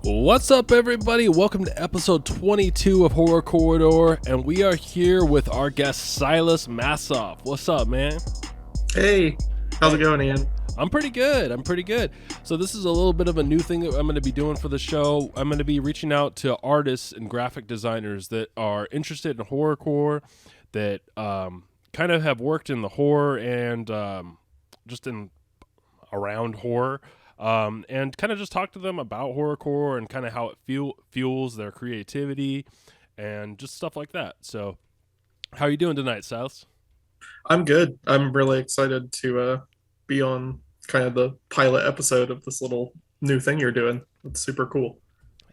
What's up, everybody? Welcome to episode 22 of HorrorCorridor, and we are here with our guest Silus Massoff. What's up, man? Hey, how's it going, Ian? I'm pretty good. So this is a little bit of a new thing that I'm going to be doing for the show. I'm going to be reaching out to artists and graphic designers that are interested in horrorcore, that kind of have worked in the horror and just in around horror. And kind of just talk to them about horrorcore and kind of how it fuels their creativity and just stuff like that. So how are you doing tonight, Silas? I'm good. I'm really excited to be on kind of the pilot episode of this little new thing you're doing. It's super cool.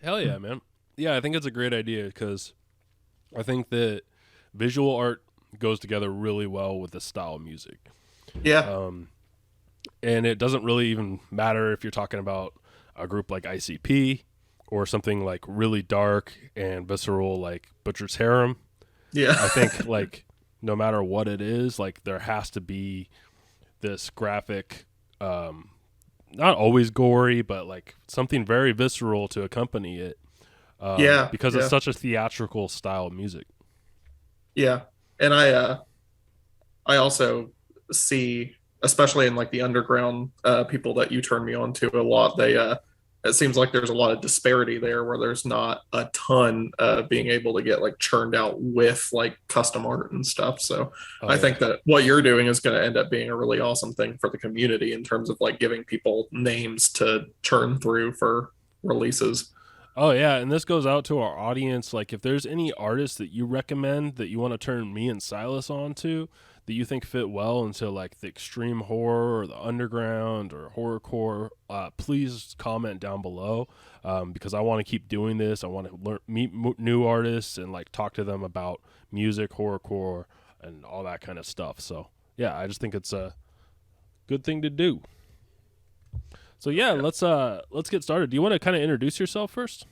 Hell yeah, man. Yeah, I think it's a great idea because I think that visual art goes together really well with the style of music. Yeah. And it doesn't really even matter if you're talking about a group like ICP or something like really dark and visceral like Butchers Harem. Yeah. I think like no matter what it is, like there has to be this graphic, not always gory, but like something very visceral to accompany it. Because it's such a theatrical style of music. Yeah. And I also see, especially in like the underground people that you turn me on to a lot, it seems like there's a lot of disparity there where there's not a ton being able to get like churned out with like custom art and stuff. So I think that what you're doing is going to end up being a really awesome thing for the community in terms of like giving people names to churn through for releases. Oh yeah, and this goes out to our audience. Like if there's any artists that you recommend that you want to turn me and Silas on to, that you think fit well into like the extreme horror or the underground or horrorcore, please comment down below, because I want to keep doing this. I want to meet new artists and like talk to them about music, horrorcore, and all that kind of stuff. So yeah, I just think it's a good thing to do. So yeah, let's get started. Do you want to kind of introduce yourself first?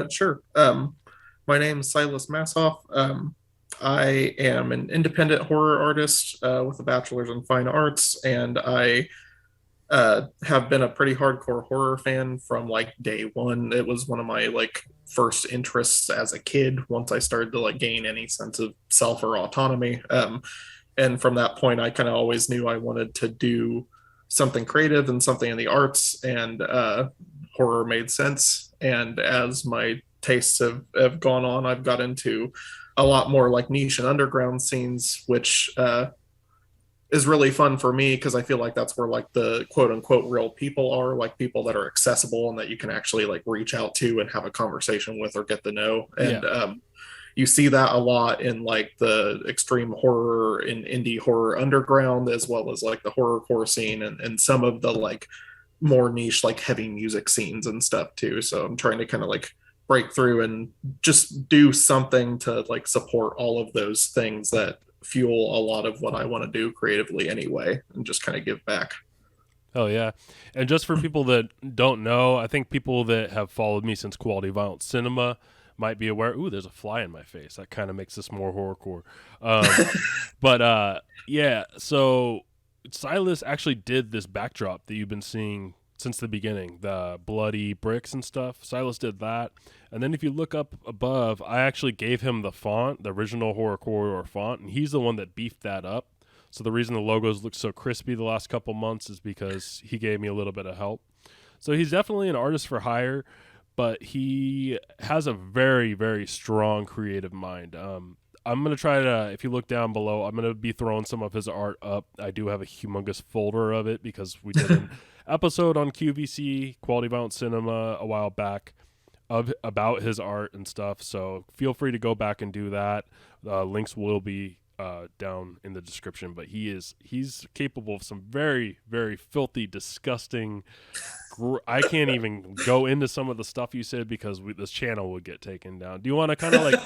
Sure. My name's Silus Massoff. I am an independent horror artist with a bachelor's in fine arts, and I have been a pretty hardcore horror fan from like day one. It was one of my like first interests as a kid once I started to like gain any sense of self or autonomy. And from that point, I kind of always knew I wanted to do something creative and something in the arts, and horror made sense. And as my tastes have gone on, I've got into a lot more like niche and underground scenes, which is really fun for me because I feel like that's where like the quote unquote real people are, like people that are accessible and that you can actually like reach out to and have a conversation with or get to know. And you see that a lot in like the extreme horror and indie horror underground, as well as like the horrorcore scene and some of the like more niche like heavy music scenes and stuff too. So I'm trying to kind of like break through and just do something to like support all of those things that fuel a lot of what I want to do creatively anyway, and just kind of give back. Oh yeah. And just for people that don't know, I think people that have followed me since Quality Violent Cinema might be aware, ooh, there's a fly in my face. That kind of makes this more horrorcore. But yeah, so Silas actually did this backdrop that you've been seeing since the beginning, the bloody bricks and stuff. Silas did that. And then if you look up above, I actually gave him the font, the original HorrorCorridor font, and he's the one that beefed that up. So the reason the logos look so crispy the last couple months is because he gave me a little bit of help. So he's definitely an artist for hire, but he has a very, very strong creative mind. I'm going to try to, if you look down below, I'm going to be throwing some of his art up. I do have a humongous folder of it because we did an episode on QVC, Quality Violent Cinema, a while back about his art and stuff. So feel free to go back and do that. Links will be down in the description, but he's capable of some very, very filthy, disgusting. I can't even go into some of the stuff you said because this channel would get taken down. Do you want to kind of like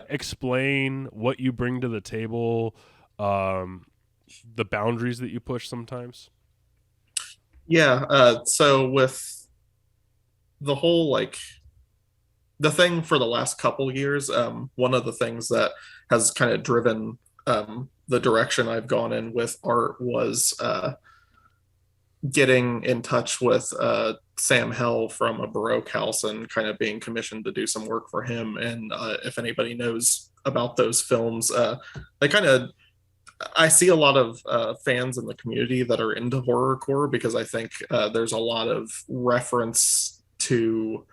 explain what you bring to the table, the boundaries that you push sometimes? Yeah. So with the whole like the thing for the last couple years, one of the things that has kind of driven the direction I've gone in with art was getting in touch with Sam Hell from a Baroque house and kind of being commissioned to do some work for him. And if anybody knows about those films, they kind of I see a lot of fans in the community that are into horrorcore because I think there's a lot of reference to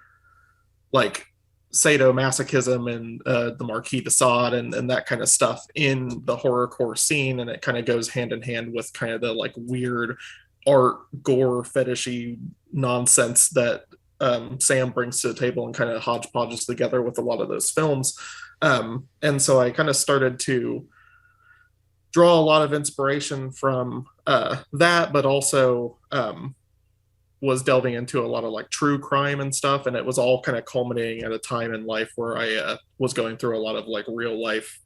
like sadomasochism and the Marquis de Sade and that kind of stuff in the horrorcore scene, and it kind of goes hand in hand with kind of the like weird art gore fetishy nonsense that Sam brings to the table and kind of hodgepodges together with a lot of those films. And so I kind of started to draw a lot of inspiration from that, but also was delving into a lot of like true crime and stuff. And it was all kind of culminating at a time in life where I was going through a lot of like real life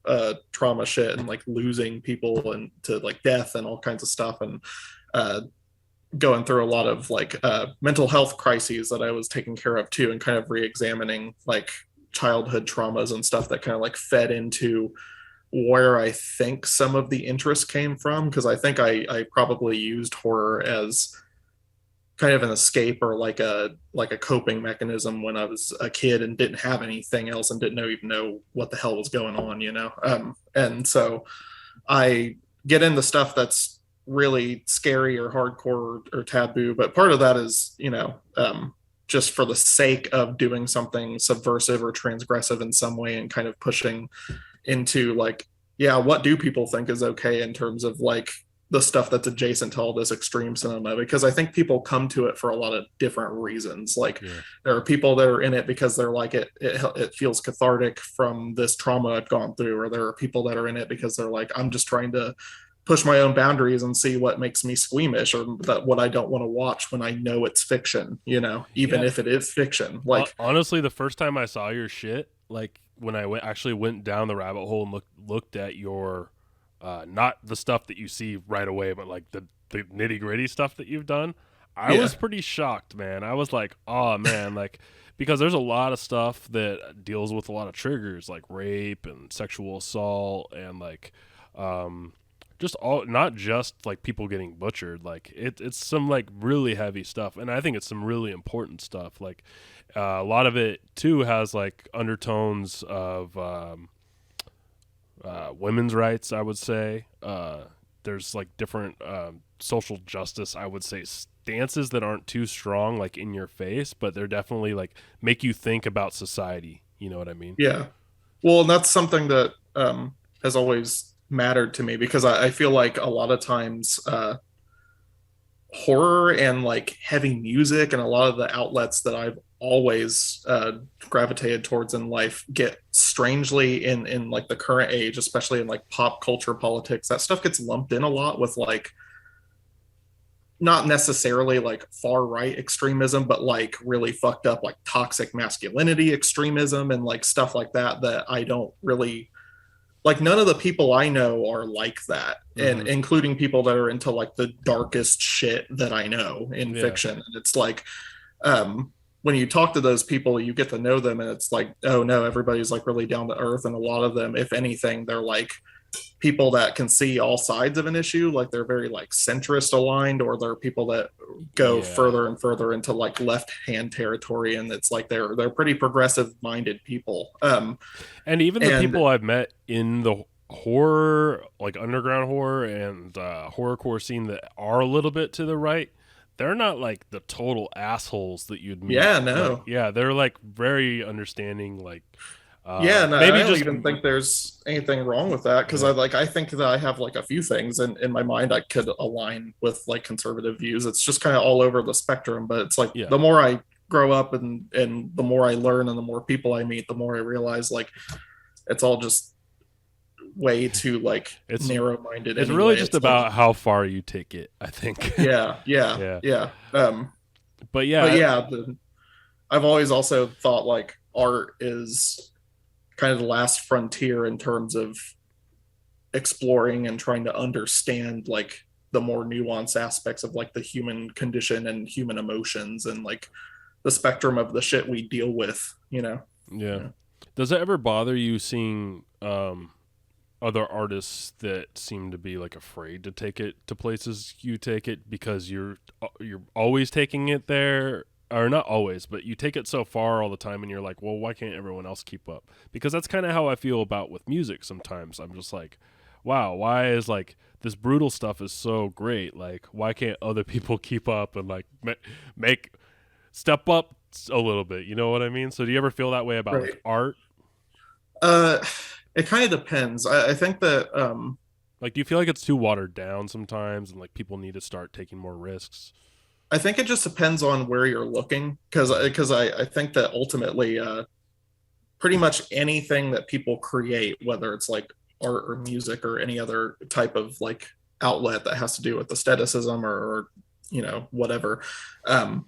trauma shit and like losing people and to like death and all kinds of stuff. And going through a lot of like mental health crises that I was taking care of too, and kind of re-examining like childhood traumas and stuff that kind of like fed into where I think some of the interest came from. Because I think I probably used horror as kind of an escape or like a coping mechanism when I was a kid and didn't have anything else and didn't even know what the hell was going on, you know. And so I get into stuff that's really scary or hardcore or taboo, but part of that is, you know, just for the sake of doing something subversive or transgressive in some way and kind of pushing into like, yeah, what do people think is okay in terms of like the stuff that's adjacent to all this extreme cinema? Because I think people come to it for a lot of different reasons. Like there are people that are in it because they're like it feels cathartic from this trauma I've gone through, or there are people that are in it because they're like, I'm just trying to push my own boundaries and see what makes me squeamish, or that what I don't want to watch when I know it's fiction, you know, even if it is fiction. Like honestly, the first time I saw your shit, like when I actually went down the rabbit hole and looked at your not the stuff that you see right away, but like the nitty gritty stuff that you've done, I was pretty shocked, man. I was like, oh man, like because there's a lot of stuff that deals with a lot of triggers like rape and sexual assault and like just all, not just like people getting butchered, like it's some like really heavy stuff, and I think it's some really important stuff. Like a lot of it too has like undertones of women's rights, I would say. There's like different social justice, I would say, stances that aren't too strong, like in your face, but they're definitely like make you think about society. You know what I mean? Yeah. Well, and that's something that has always mattered to me because I feel like a lot of times horror and like heavy music and a lot of the outlets that I've always gravitated towards in life get strangely in like the current age, especially in like pop culture politics, that stuff gets lumped in a lot with like not necessarily like far right extremism, but like really fucked up like toxic masculinity extremism and like stuff like that that I don't really like. None of the people I know are like that, and including people that are into like the darkest shit that I know in fiction. And it's like when you talk to those people, you get to know them, and it's like, oh no, everybody's like really down to earth, and a lot of them, if anything, they're like people that can see all sides of an issue. Like they're very like centrist aligned, or they're people that go further and further into like left hand territory, and it's like they're pretty progressive minded people. And even the people I've met in the horror, like underground horror and horrorcore scene that are a little bit to the right, they're not like the total assholes that you'd meet. Yeah, no. Like, they're like very understanding. Like, no, maybe I don't even think there's anything wrong with that, because I think that I have like a few things in my mind I could align with like conservative views. It's just kind of all over the spectrum, but it's like the more I grow up and the more I learn and the more people I meet, the more I realize like it's all just way too like it's narrow-minded. It's really just about like, how far you take it, I think. Yeah. I've always also thought like art is kind of the last frontier in terms of exploring and trying to understand like the more nuanced aspects of like the human condition and human emotions and like the spectrum of the shit we deal with, you know. Does it ever bother you seeing other artists that seem to be like afraid to take it to places you take it because you're always taking it there, or not always, but you take it so far all the time and you're like, well, why can't everyone else keep up? Because that's kind of how I feel about with music sometimes. I'm just like, wow, why is like this brutal stuff is so great, like why can't other people keep up and like make step up a little bit, you know what I mean? So do you ever feel that way about Right. like art? Uh, it kind of depends. I think that Like, do you feel like it's too watered down sometimes, and like people need to start taking more risks? I think it just depends on where you're looking, because I think that ultimately pretty much anything that people create, whether it's like art or music or any other type of like outlet that has to do with aestheticism or whatever, um,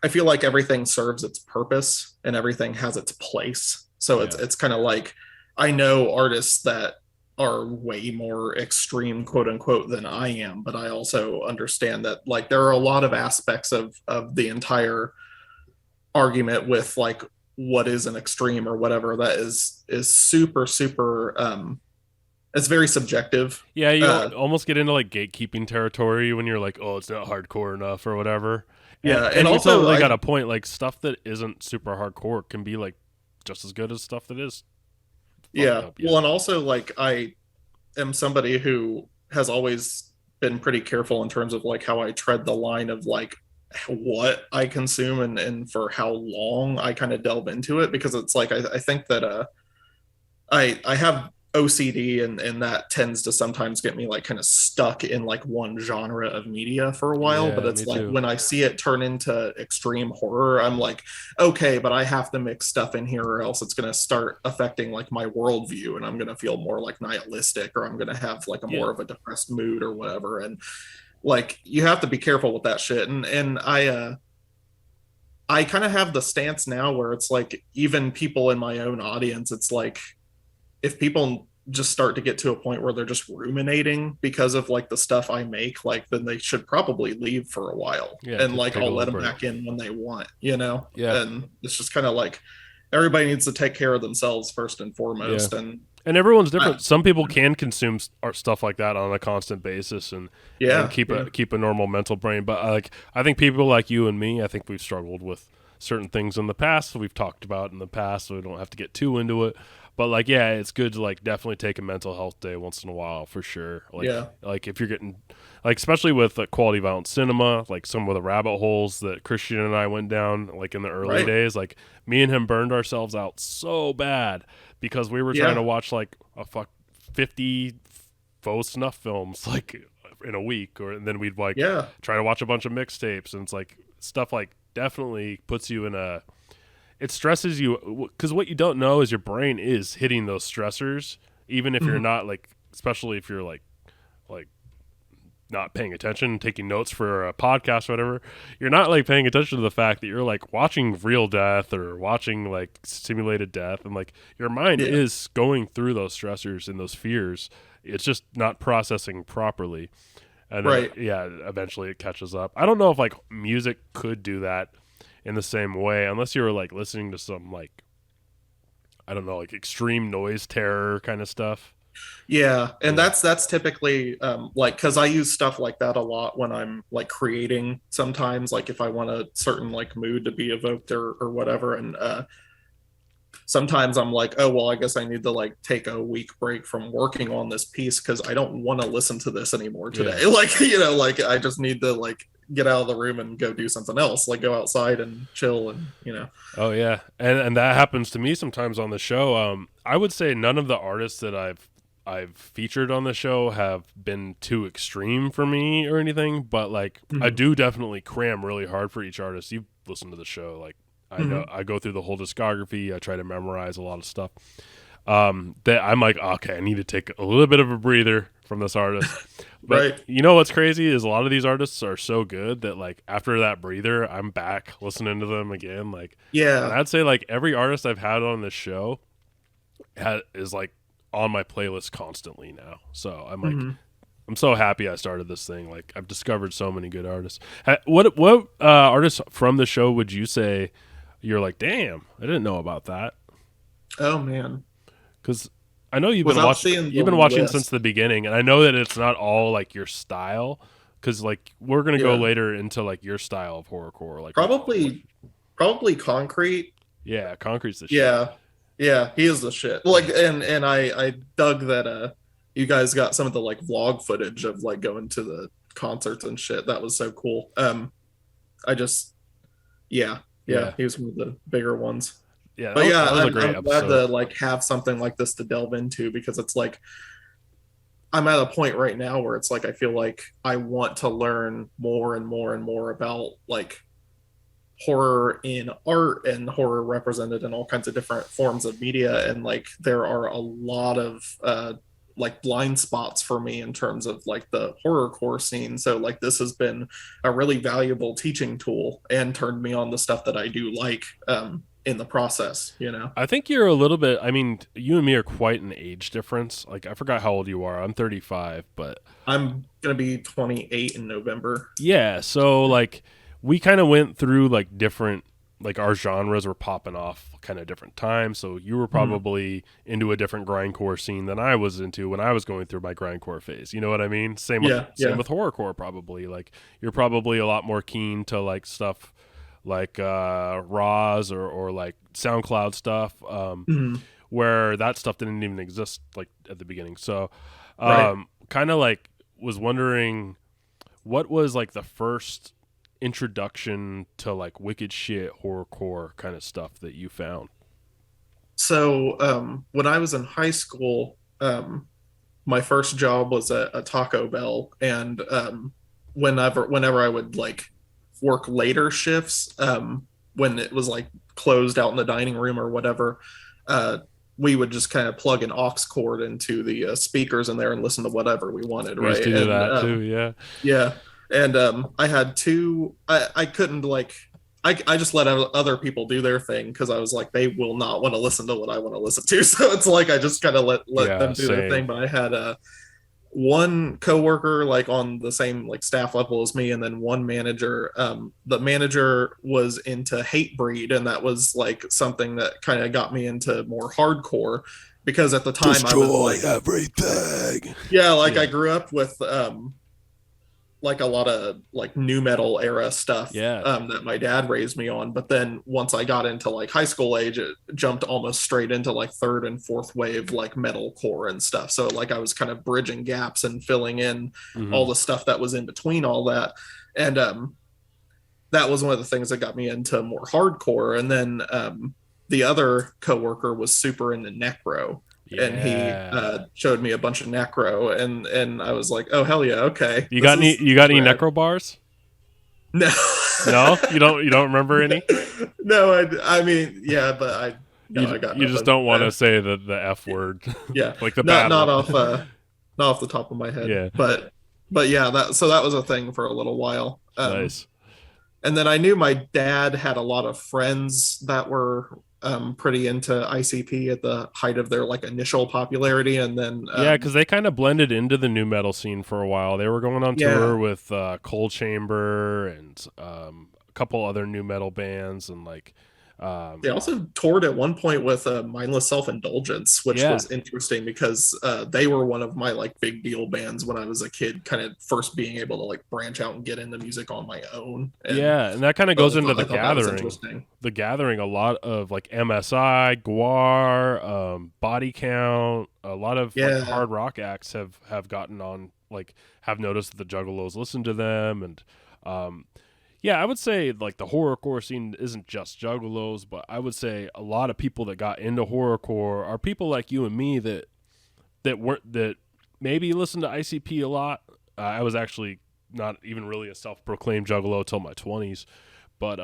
I feel like everything serves its purpose and everything has its place. So it's Yeah, it's kind of like, I know artists that are way more extreme, quote unquote, than I am, but I also understand that like there are a lot of aspects of the entire argument with like what is an extreme or whatever that is super super it's very subjective. yeah. You uh almost get into like gatekeeping territory when you're like, oh, it's not hardcore enough or whatever. And yeah, and and you also totally I got a point. Like stuff that isn't super hardcore can be like just as good as stuff that is fucked yeah, up. Yeah, well, and also like I am somebody who has always been pretty careful in terms of like how I tread the line of like what I consume and for how long I kind of delve into it, because it's like I think that I have OCD, and that tends to sometimes get me like kind of stuck in like one genre of media for a while. But yeah, it's me like too. when I see it turn into extreme horror, I'm like, okay, but I have to mix stuff in here or else it's going to start affecting like my worldview and I'm going to feel more like nihilistic, or I'm going to have like a Yeah, more of a depressed mood or whatever. And like you have to be careful with that shit. And I kind of have the stance now where it's like even people in my own audience, it's like if people just start to get to a point where they're just ruminating because of like the stuff I make, like then they should probably leave for a while, yeah. and like Take a I'll let little them break. back in when they want. Yeah, And it's just kind of like everybody needs to take care of themselves first and yeah. foremost. And And everyone's I, different. Some people can consume art stuff like that on a constant basis and yeah, keep yeah, a normal mental brain. But like I think people like you and me, I think we've struggled with certain things in the past that we've talked about in the past, so we don't have to get too into it. But like, yeah, it's good to like definitely take a mental health day once in a while for sure. yeah, Like if you're getting like especially with quality violent cinema, like some of the rabbit holes that Christian and I went down like in the early right, days, like me and him burned ourselves out so bad because we were trying to yeah, watch like 50 faux snuff films like in a week, or and then we'd like yeah, try to watch a bunch of mixtapes, and it's like stuff like definitely puts you in a it stresses you because what you don't know is your brain is hitting those stressors even if you're mhm, not like, especially if you're like not paying attention, taking notes for a podcast or whatever, you're not like paying attention to the fact that you're like watching real death or watching like simulated death, and like your mind yeah, is going through those stressors and those fears. It's just not processing properly. And then, right. yeah, eventually it catches up. I don't know if like music could do that in the same way unless you were like listening to some like, I don't know, like extreme noise terror kind of stuff. Yeah, and Yeah. that's typically like because I use stuff like that a lot when I'm like creating. Sometimes, like if I want a certain like mood to be evoked or whatever, and sometimes I'm like, oh well, I guess I need to like take a week break from working on this piece because I don't want to listen to this anymore Yeah. today. Like like I just need to like get out of the room and go do something else, like go outside and chill and. Oh yeah, and that happens to me sometimes on the show. I would say none of the artists that I've featured on the show have been too extreme for me or anything, but like I Mhm. do definitely cram really hard for each artist. You've listened to the show, like I know Mhm. I go through the whole discography. I try to memorize a lot of stuff. That I'm like, okay, I need to take a little bit of a breather from this artist. But Right. you know what's crazy is a lot of these artists are so good that like after that breather, I'm back listening to them again. Like, and Yeah. I'd say like every artist I've had on this show is like on my playlist constantly now. So I'm like, Mhm. I'm so happy I started this thing. Like I've discovered so many good artists. What artists from the show would you say you're like, damn, I didn't know about that? Oh man. Because I know you've been without watching. seeing You've the been watching list. since the beginning, and I know that it's not all like your style, because like we're gonna go Yeah. later into like your style of horrorcore, like Probably Concrete. yeah, Concrete's the shit. Yeah. Yeah, he is the shit. Like, and I dug that you guys got some of the like vlog footage of like going to the concerts and shit. That was so cool. I just yeah, Yeah, he was one of the bigger ones. yeah, But yeah, that was a great I'm glad episode. to like have something like this to delve into, because it's like I'm at a point right now where it's like I feel like I want to learn more and more and more about like horror in art and horror represented in all kinds of different forms of media, and like there are a lot of like blind spots for me in terms of like the horrorcore scene. So like this has been a really valuable teaching tool and turned me on the stuff that I do like in the process, you know. I think you're a little bit. I mean, you and me are quite an age difference. Like I forgot how old you are. I'm 35, but I'm gonna be 28 in November. yeah. So like we kind of went through like different, like our genres were popping off kind of different times. So you were probably into a different grindcore scene than I was into when I was going through my grindcore phase. You know what I mean? Same with horrorcore probably. Like you're probably a lot more keen to like stuff like Rozz or like SoundCloud stuff, where that stuff didn't even exist like at the beginning. So kind of like was wondering what was like the first introduction to like wicked shit horrorcore kind of stuff that you found. So when I was in high school, my first job was at a Taco Bell, and whenever I would like work later shifts, when it was like closed out in the dining room or whatever, we would just kind of plug an aux cord into the speakers in there and listen to whatever we wanted. We used to do that too. Yeah. And I had two. I couldn't like. I just let other people do their thing because I was like, they will not want to listen to what I want to listen to. So it's like I just kind of let them do their thing. But I had one coworker like on the same like staff level as me, and then one manager. The manager was into Hatebreed, and that was like something that kind of got me into more hardcore, because at the time I was like everything. Yeah, like I grew up with like a lot of like new metal era stuff that my dad raised me on. But then once I got into like high school age, it jumped almost straight into like third and fourth wave like metalcore and stuff. So like I was kind of bridging gaps and filling in all the stuff that was in between all that. And that was one of the things that got me into more hardcore. And then the other coworker was super into necro. And he showed me a bunch of necro, and I was like, "Oh hell yeah, okay." You got any necro bars? No, no, you don't remember any? No, I mean, yeah, but I you just don't want to say the F word. Yeah, like the not off the top of my head. Yeah, but yeah, that was a thing for a little while. Nice. And then I knew my dad had a lot of friends that were pretty into ICP at the height of their like initial popularity, and then because they kind of blended into the new metal scene for a while. They were going on tour with Cold Chamber and a couple other new metal bands, and like they also toured at one point with Mindless Self-Indulgence, which was interesting because they were one of my like big deal bands when I was a kid, kind of first being able to like branch out and get into music on my own. And that kind of goes into the Gathering. The Gathering, a lot of like MSI, Guar, Body Count, a lot of like, hard rock acts have gotten on, like have noticed that the Juggalos listen to them, and I would say like the horrorcore scene isn't just Juggalos, but I would say a lot of people that got into horrorcore are people like you and me that maybe listen to ICP a lot. I was actually not even really a self-proclaimed Juggalo till my 20s, but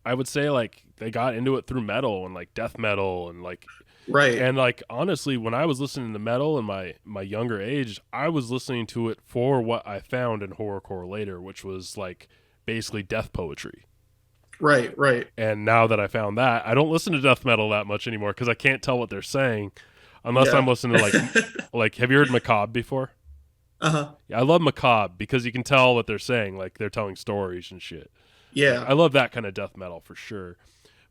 I would say like they got into it through metal and like death metal and like and like honestly, when I was listening to metal in my younger age, I was listening to it for what I found in horrorcore later, which was like basically death poetry. Right. And now that I found that, I don't listen to death metal that much anymore because I can't tell what they're saying unless I'm listening to like have you heard Macabre before? Yeah, I love Macabre because you can tell what they're saying, like they're telling stories and shit. Yeah. I love that kind of death metal for sure.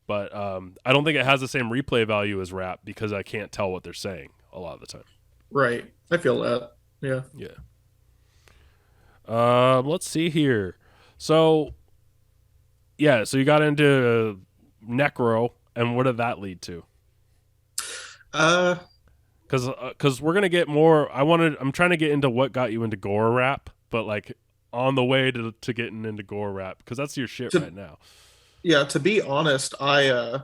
But I don't think it has the same replay value as rap because I can't tell what they're saying a lot of the time. Right. I feel that. Yeah. Yeah. Let's see here. So, yeah, so you got into necro, and what did that lead to? Because we're gonna get more. I'm trying to get into what got you into gore rap, but like on the way to getting into gore rap, because that's your shit right now. Yeah, to be honest, I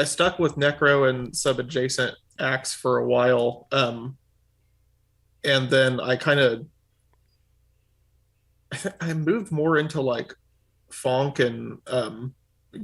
stuck with necro and sub-adjacent acts for a while, and then I kind of I moved more into like funk and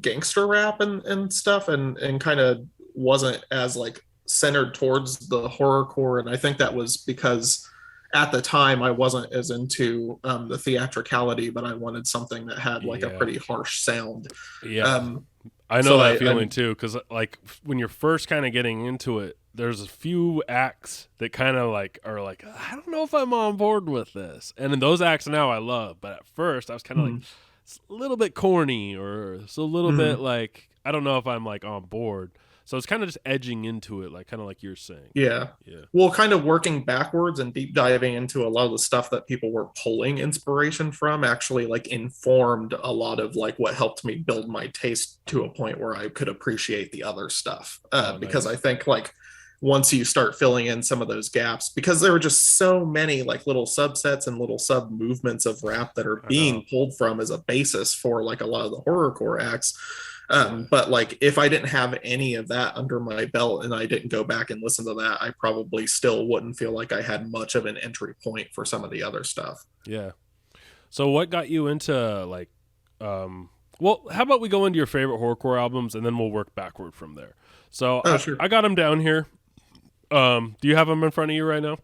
gangster rap and stuff, and kind of wasn't as like centered towards the horrorcore, and I think that was because at the time I wasn't as into the theatricality, but I wanted something that had like a pretty harsh sound. I know that feeling too, because like when you're first kind of getting into it, there's a few acts that kind of like are like, I don't know if I'm on board with this, and then those acts now I love, but at first I was kind of like, it's a little bit corny, or it's a little bit like, I don't know if I'm like on board. So it's kind of just edging into it, like kind of like you're saying. Yeah. Well, kind of working backwards and deep diving into a lot of the stuff that people were pulling inspiration from actually like informed a lot of like what helped me build my taste to a point where I could appreciate the other stuff. Because I think like once you start filling in some of those gaps, because there were just so many like little subsets and little sub movements of rap that are being pulled from as a basis for like a lot of the horrorcore acts. But like if I didn't have any of that under my belt and I didn't go back and listen to that, I probably still wouldn't feel like I had much of an entry point for some of the other stuff. Yeah. So what got you into like, well, how about we go into your favorite horrorcore albums and then we'll work backward from there. So sure. I got them down here. Do you have them in front of you right now?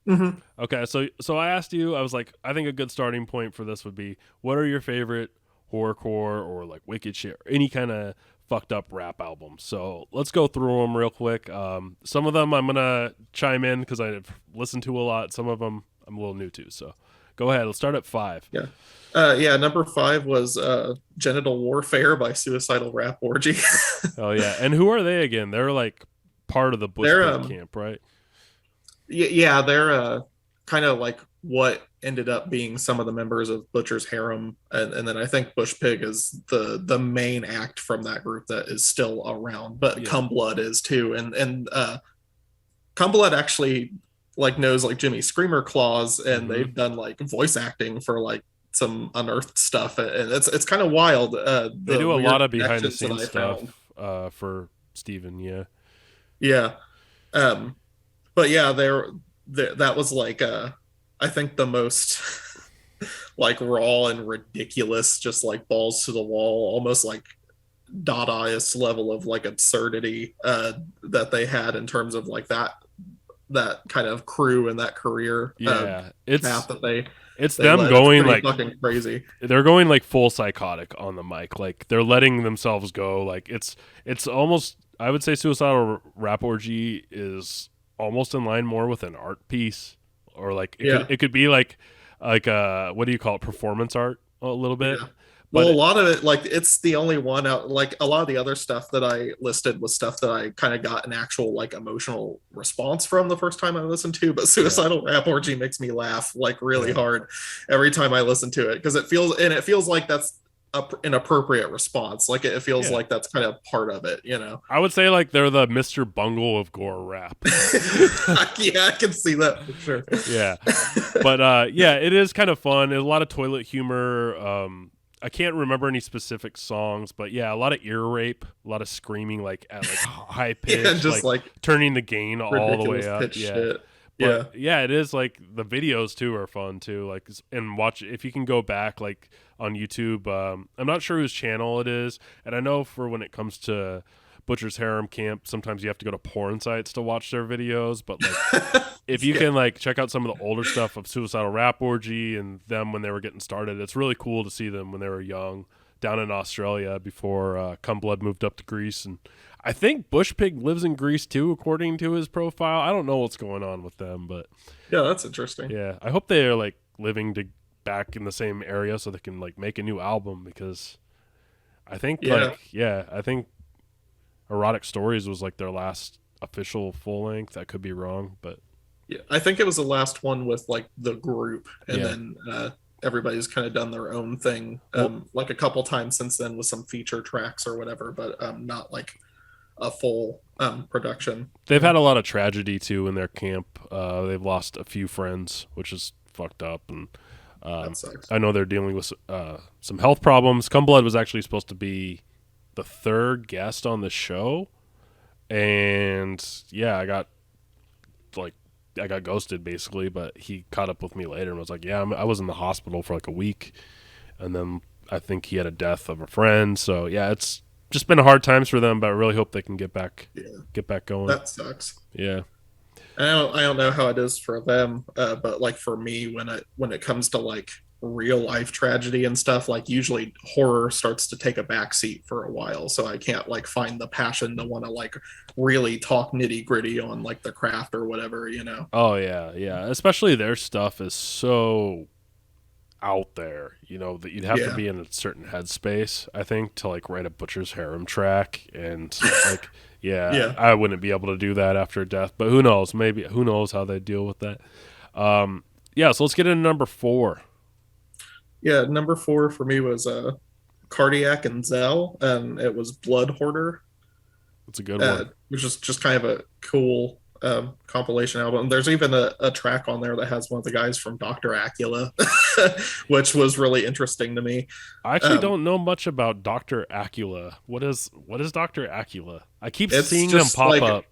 Mm-hmm. Okay. So I asked you, I was like, I think a good starting point for this would be, what are your favorite horrorcore or like wicked shit, or any kind of fucked up rap albums? So let's go through them real quick. Some of them I'm gonna chime in because I've listened to a lot. Some of them I'm a little new to. So go ahead. Let's start at 5. Number 5 was Genital Warfare by Suicidal Rap Orgy. Oh yeah. And who are they again? They're like part of the Bush camp, right? Yeah, they're kind of like what ended up being some of the members of Butchers Harem, and then I think Bush Pig is the main act from that group that is still around, but Cumblood is too, and Cumblood actually like knows like Jimmy Screamer Claus, and they've done like voice acting for like some unearthed stuff, and it's kind of wild. They do a lot of behind the scenes stuff for Steven. But yeah, that was like I think the most like raw and ridiculous, just like balls to the wall, almost like Dadaist level of like absurdity that they had in terms of like that kind of crew and that career it's path that they them going like fucking crazy. They're going like full psychotic on the mic, like they're letting themselves go. Like it's almost, I would say Suicidal Rap Orgy is almost in line more with an art piece, or like it could be like what do you call it, performance art a little bit. Well, a lot of it, like it's the only one out. Like a lot of the other stuff that I listed was stuff that I kind of got an actual like emotional response from the first time I listened to. But Suicidal Rap Orgy makes me laugh like really hard every time I listen to it, because it feels like that's an appropriate response. Like it feels like that's kind of part of it, you know. I would say like they're the Mr. Bungle of gore rap. Yeah, I can see that for sure. Yeah, but it is kind of fun. There's a lot of toilet humor. I can't remember any specific songs, but yeah, a lot of ear rape, a lot of screaming like at like high pitch, just like turning the gain all the way up. Shit. But, it is like the videos too are fun too. Like, and watch if you can go back like on YouTube. I'm not sure whose channel it is, and I know for when it comes to Butchers Harem Camp, sometimes you have to go to porn sites to watch their videos. But like, if you can like check out some of the older stuff of Suicidal Rap Orgy and them when they were getting started, it's really cool to see them when they were young down in Australia before Cumblood moved up to Greece. And I think Bush Pig lives in Greece too, according to his profile. I don't know what's going on with them, but yeah, that's interesting. Yeah, I hope they are like living back in the same area so they can like make a new album, because I think Yeah. I think Erotic Stories was like their last official full length. I could be wrong, but Yeah, I think it was the last one with like the group, and yeah. then everybody's kind of done their own thing, Well, like a couple times since then with some feature tracks or whatever, but not like a full production. they've Yeah, had a lot of tragedy too in their camp. They've lost a few friends, which is fucked up, and that sucks. I know they're dealing with some health problems. Cumblood was actually supposed to be the third guest on the show, and yeah, like I got ghosted basically. But he caught up with me later and was like, "Yeah, I was in the hospital for like a week, and then I think he had a death of a friend. So yeah, it's just been hard times for them. But I really hope they can Yeah, get back going. that sucks. Yeah, I don't know how it is for them, but like for me, when it comes to like real life tragedy and stuff, like usually horror starts to take a backseat for a while, so I can't like find the passion to want to like really talk nitty gritty on like the craft or whatever, you know. oh yeah, yeah. Especially their stuff is so out there, that you'd have to Yeah, be in a certain headspace, I think, to like write a Butcher's Harem track, and like, yeah, yeah, I wouldn't be able to do that after death. But who knows? Maybe who knows how they deal with that. Yeah. So let's get into number 4. yeah. Number four for me was Kardiac and Zell, and it was Blood Hoarder, It's a good one. which is just kind of a cool compilation album. There's even a track on there that has one of the guys from Dr. Acula, which was really interesting to me. I actually Um, don't know much about Dr. Acula. What is Dr. Acula? I keep it's seeing them just pop like up.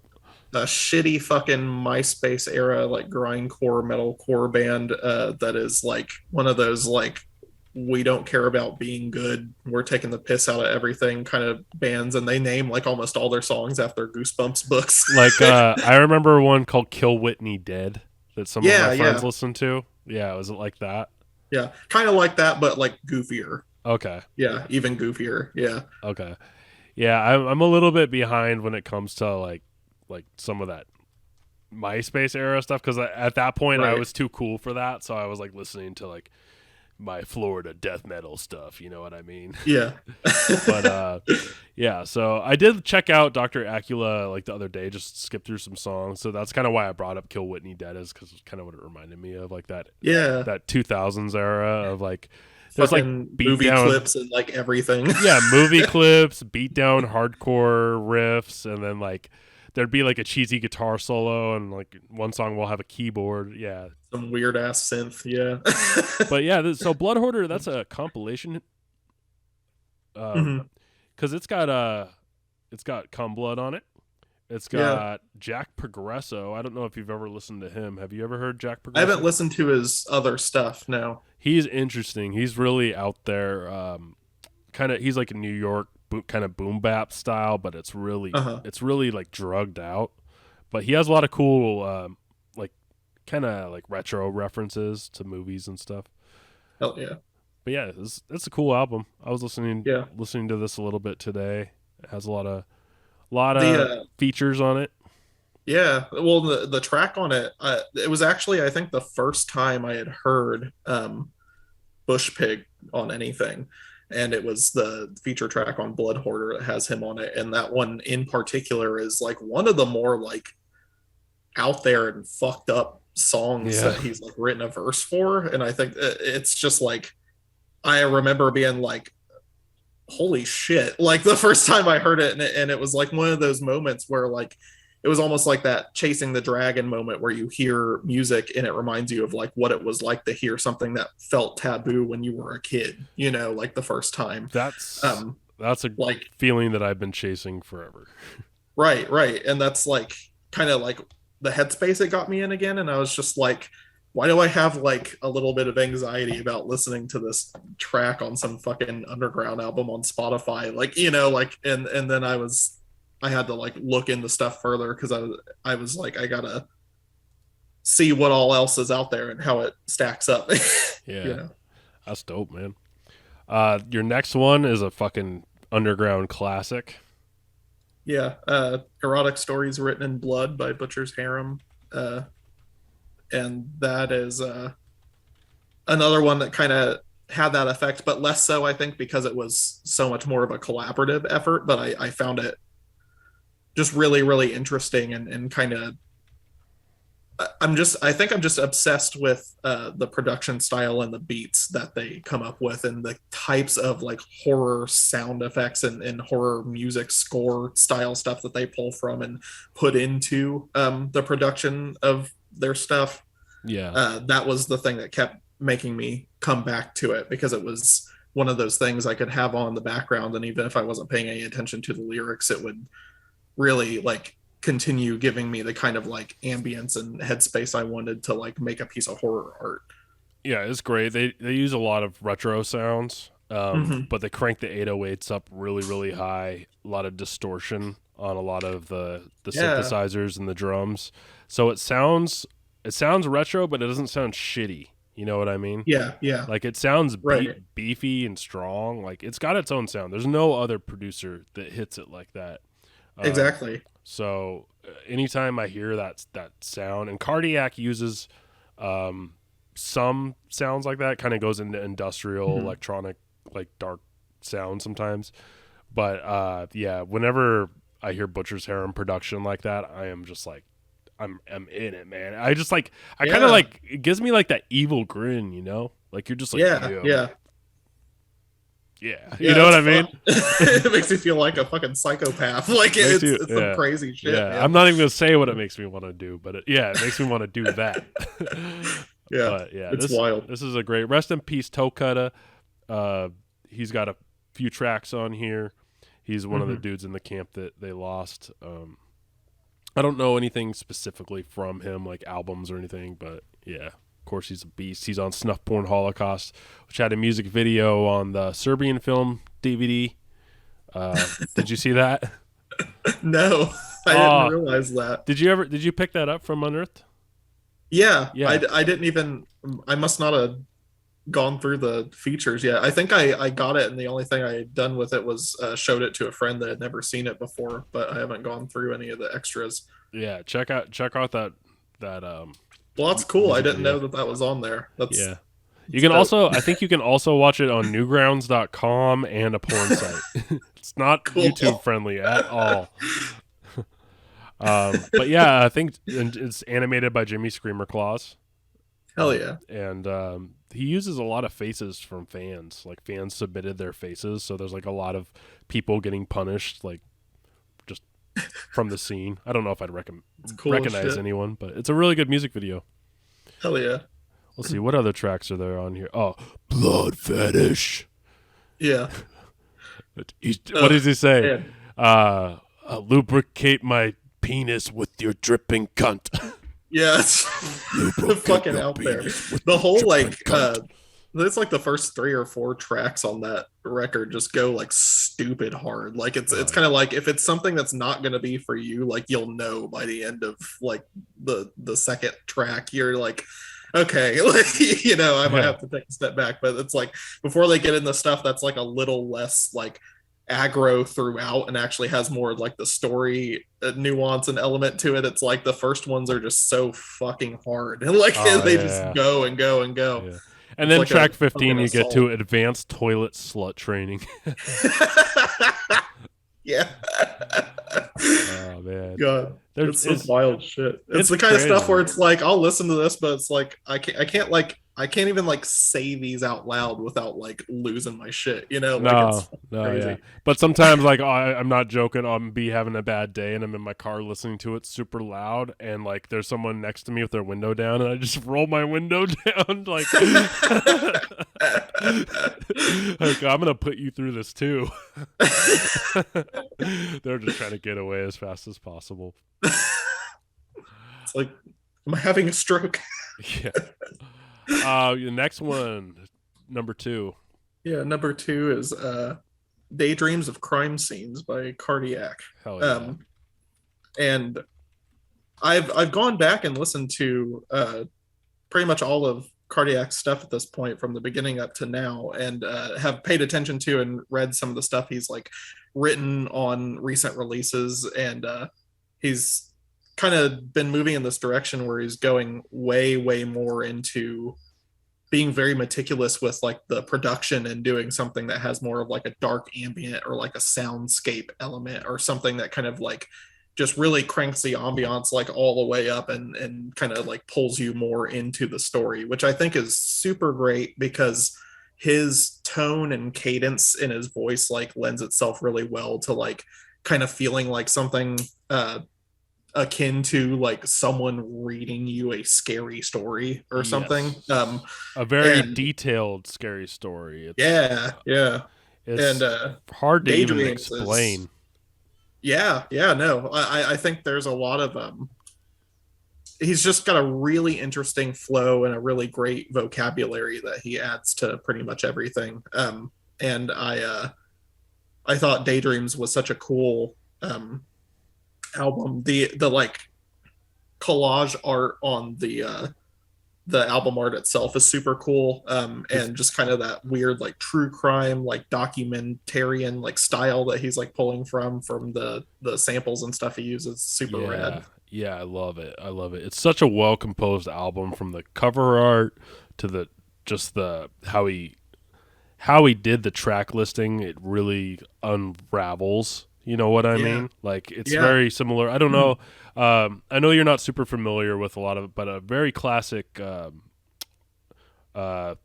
a shitty fucking MySpace era, like grindcore metalcore band that is like one of those like we don't care about being good, we're taking the piss out of everything kind of bands, and they name like almost all their songs after Goosebumps books. Like I remember one called Kill Whitney Dead that some of my Yeah, friends yeah, listened to. Yeah, was it like that? yeah, kind of like that, but like goofier. Okay. Yeah, even goofier. Yeah, Okay. Yeah, I'm a little bit behind when it comes to like some of that MySpace era stuff because at that point I right. was too cool for that, so I was like listening to like my Florida death metal stuff. You know what I mean? Yeah. But yeah. So I did check out Dr. Acula like the other day, just skip through some songs. So that's kind of why I brought up Kill Whitney Dead, is because it's kind of what it reminded me of, like Yeah. that 2000s era of like there's like Fucking beat movie down. clips and like everything. Yeah, movie clips, beat down hardcore riffs, and then like there'd be like a cheesy guitar solo, and like one song will have a keyboard. Yeah, Some weird ass synth. Yeah. but yeah, so Blood Hoarder, that's a compilation, Mhm. because it's got Cum Blood on it. It's Yeah. got Jack Progresso. I don't know if you've ever listened to him. Have you ever heard Jack I haven't Progresso? listened to his other stuff now. He's interesting. He's really out there. Kind of, he's like a New York kind of boom bap style, but Uh-huh. it's really like drugged out. But he has a lot of cool, like kind of like retro references to movies and stuff. Hell yeah. But yeah, it's a cool album. I was Yeah. listening to this a little bit today. It has a lot The of features on it. yeah, well the track on it, it was actually I think the first time I had heard Bush Pig on anything, and it was the feature track on Blood Hoarder that has him on it, and that one in particular is like one of the more like out there and fucked up songs Yeah. that he's like written a verse for, and I think it's just like I remember being like holy shit, like the first time I heard it, and it was like one of those moments where like it was almost like that chasing the dragon moment where you hear music and it reminds you of like what it was like to hear something that felt taboo when you were a kid, you know, like the first time. That's um that's a like feeling that I've been chasing forever. right, and that's like kind of like the headspace it got me in again, and I was just like, why do I have like a little bit of anxiety about listening to this track on some fucking underground album on Spotify, like, you know, like, and then I had to like look into stuff further because I was like, I gotta see what all else is out there and how it stacks up. You Yeah, know. that's dope, man. Your next one is a fucking underground classic. Yeah. Erotic Stories Written in Blood by Butcher's Harem. And that is another one that kind of had that effect, but less so, I think, because it was so much more of a collaborative effort. But I found it just really, really interesting and kind of I think I'm just obsessed with the production style and the beats that they come up with and the types of like horror sound effects and horror music score style stuff that they pull from and put into the production of their stuff. Yeah. That was the thing that kept making me come back to it, because it was one of those things I could have on the background, and even if I wasn't paying any attention to the lyrics, it would really like continue giving me the kind of like ambience and headspace I wanted to like make a piece of horror art. Yeah, it's great. They use a lot of retro sounds, but they crank the 808s up really, really high. A lot of distortion on a lot of the synthesizers and the drums. So it sounds retro, but it doesn't sound shitty. You know what I mean? Yeah, yeah. Like it sounds Right. beefy and strong. Like it's got its own sound. There's no other producer that hits it like that. Exactly. So anytime I hear that sound, and Kardiac uses some sounds like that, kind of goes into industrial electronic, like dark sound sometimes. But yeah, whenever I hear Butchers Harem production like that, I am just like, I'm in it, man. I just like, I kind of like, it gives me like that evil grin, you know? Like you're just like, yeah. You know what I mean? It makes me feel like a fucking psychopath. Like it's some crazy shit. Yeah, man. I'm not even gonna say what it makes me want to do, but it makes me want to do that. Yeah, but yeah, it's wild. This is a great. Rest in peace, Tokutta. He's got a few tracks on here. He's one of the dudes in the camp that they lost. I don't know anything specifically from him, like albums or anything, but yeah. Of course, he's a beast. He's on Snuff Porn Holocaust, which had a music video on the Serbian film DVD. Did you see that? No, I didn't realize that. Did you pick that up from Unearthed? Yeah. Yeah. I didn't even. I must not have gone through the features yet. I think I got it, and the only thing I had done with it was showed it to a friend that had never seen it before, but I haven't gone through any of the extras. Yeah, check out that. Well, that's cool. I didn't know that was on there. You can also, I think you can also watch it on newgrounds.com and a porn site. It's not YouTube friendly at all. But yeah, I think it's animated by Jimmy Screamer Claus. Hell yeah. And he uses a lot of faces from fans. Like fans submitted their faces, so there's like a lot of people getting punished, like just from the scene. I don't know if I'd recognize anyone, but it's a really good music video. Hell yeah. Let's see, what other tracks are there on here? Oh, Blood Fetish. Yeah. What does he say? Lubricate my penis with your dripping cunt. Yeah, it's fucking out there. The whole like it's like the first 3 or 4 tracks on that record just go like stupid hard. Like it's kind of like if it's something that's not going to be for you, like you'll know by the end of like the second track. You're like, okay, like I might have to take a step back. But it's like before they get into stuff that's like a little less like aggro throughout and actually has more like the story nuance and element to it. It's like the first ones are just so fucking hard and like they just go and go and go. Yeah. And then like track 15, you get to advanced toilet slut training. Yeah. Oh man, God, it's some wild shit. It's the kind of stuff where it's like I'll listen to this, but it's like I can't even like say these out loud without like losing my shit. Like no, yeah. But sometimes like I'm not joking. I'll be having a bad day and I'm in my car listening to it super loud, and like there's someone next to me with their window down, and I just roll my window down like, like I'm gonna put you through this too. They're just trying to get away as fast as possible. It's like, am I having a stroke? Yeah. The next one, number 2. Yeah, number 2 is Daydreams of Crime Scenes by Kardiac. Hell yeah. And I've gone back and listened to pretty much all of Kardiac's stuff at this point from the beginning up to now, and have paid attention to and read some of the stuff he's like written on recent releases, and he's kind of been moving in this direction where he's going way more into being very meticulous with like the production and doing something that has more of like a dark ambient or like a soundscape element or something that kind of like just really cranks the ambiance like all the way up and kind of like pulls you more into the story, which I think is super great because his tone and cadence in his voice like lends itself really well to like kind of feeling like something akin to like someone reading you a scary story or something. Yes. A very And detailed, scary story. yeah, yeah. And It's hard to even Daydreams is explain. yeah, yeah, no. I think there's a lot of he's just got a really interesting flow and a really great vocabulary that he adds to pretty much everything. And I thought Daydreams was such a cool album. The like collage art on the album art itself is super cool, and just kind of that weird like true crime like documentarian like style that he's like pulling from the samples and stuff he uses, super Yeah. rad. Yeah, I love it. I love it. It's such a well composed album from the cover art to the just the how he did the track listing. It really unravels. You know what I Yeah, mean? Like it's yeah. very similar. I don't know. I know you're not super familiar with a lot of it, but a very classic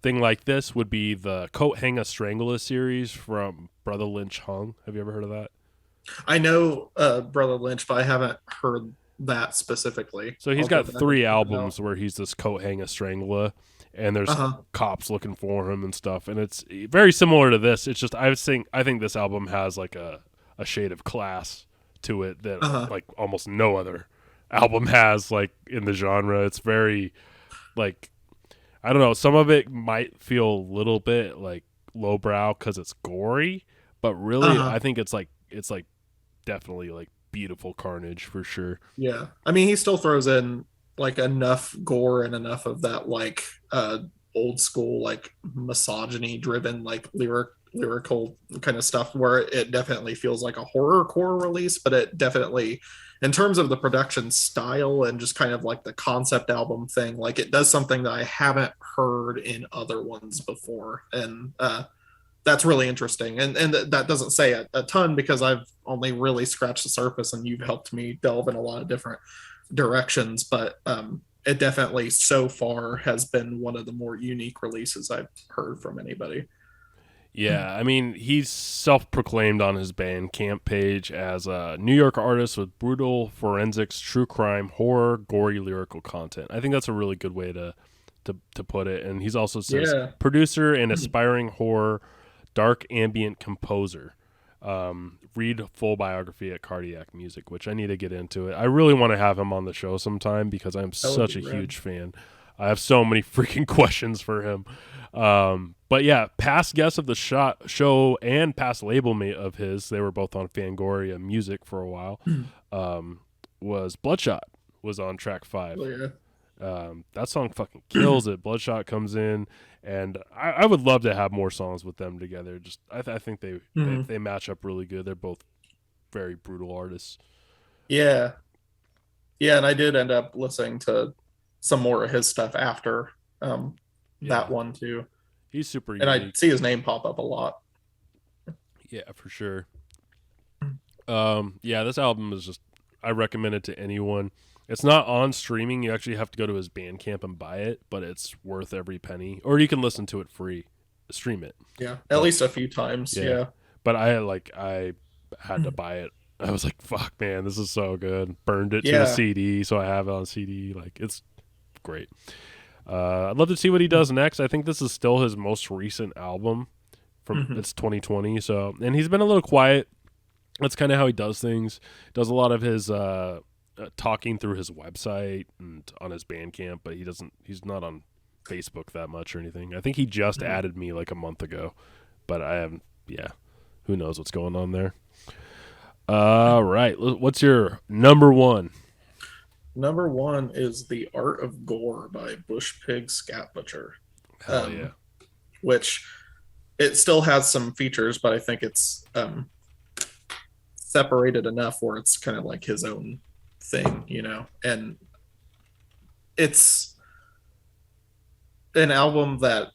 thing like this would be the Coat Hanga Strangula series from Brother Lynch Hung. Have you ever heard of that? I know Brother Lynch, but I haven't heard that specifically. So he's I'll go got back and three check it out. albums where he's this Coat Hanga Strangula, and there's Uh-huh. cops looking for him and stuff, and it's very similar to this. It's just I think this album has like a shade of class to it that Uh-huh. like almost no other album has like in the genre. It's very like I don't know. Some of it might feel a little bit like lowbrow because it's gory, but really Uh-huh. I think it's like definitely like beautiful carnage for sure. Yeah. I mean, he still throws in like enough gore and enough of that like old school like misogyny driven like lyrical kind of stuff where it definitely feels like a horrorcore release, but it definitely in terms of the production style and just kind of like the concept album thing, like it does something that I haven't heard in other ones before. And that's really interesting. And that doesn't say a ton because I've only really scratched the surface and you've helped me delve in a lot of different directions. But it definitely so far has been one of the more unique releases I've heard from anybody. Yeah, I mean, he's self-proclaimed on his Bandcamp page as a New York artist with brutal forensics, true crime, horror, gory lyrical content. I think that's a really good way to put it. And he's also says Yeah. producer and aspiring horror, dark ambient composer. Read full biography at Kardiac Music, which I need to get into it. I really want to have him on the show sometime because I'm That would such be a rad. huge fan. I have so many freaking questions for him. But yeah, past guests of the show and past label mate of his, they were both on Fangoria Music for a while. Was Bloodshot was on track 5. Oh, yeah. That song fucking kills it. Bloodshot comes in, and I would love to have more songs with them together. Just I think they match up really good. They're both very brutal artists. Yeah. Yeah. And I did end up listening to some more of his stuff after that Yeah, one too. he's super And I unique. see his name pop up a lot. Yeah, for sure. Yeah, this album is just I recommend it to anyone. It's not on streaming. You actually have to go to his Bandcamp and buy it, but it's worth every penny. Or you can listen to it free, stream it. Yeah. At But least a few times. yeah, Yeah. but I had to buy it. I was like, fuck, man, this is so good. Burned it to a Yeah. CD, so I have it on CD. Like, it's great. I'd love to see what he does next. I think this is still his most recent album from Mhm. it's 2020. So, and he's been a little quiet. That's kind of how he does things. Does a lot of his talking through his website and on his Bandcamp, but he's not on Facebook that much or anything. I think he just Mhm. added me like a month ago, but I haven't. Yeah, who knows what's going on there? Right. What's your number one? Number one is The Art of Gore by Bush Pig Scat Butcher, Hell yeah. which it still has some features, but I think it's separated enough where it's kind of like his own thing, you know? And it's an album that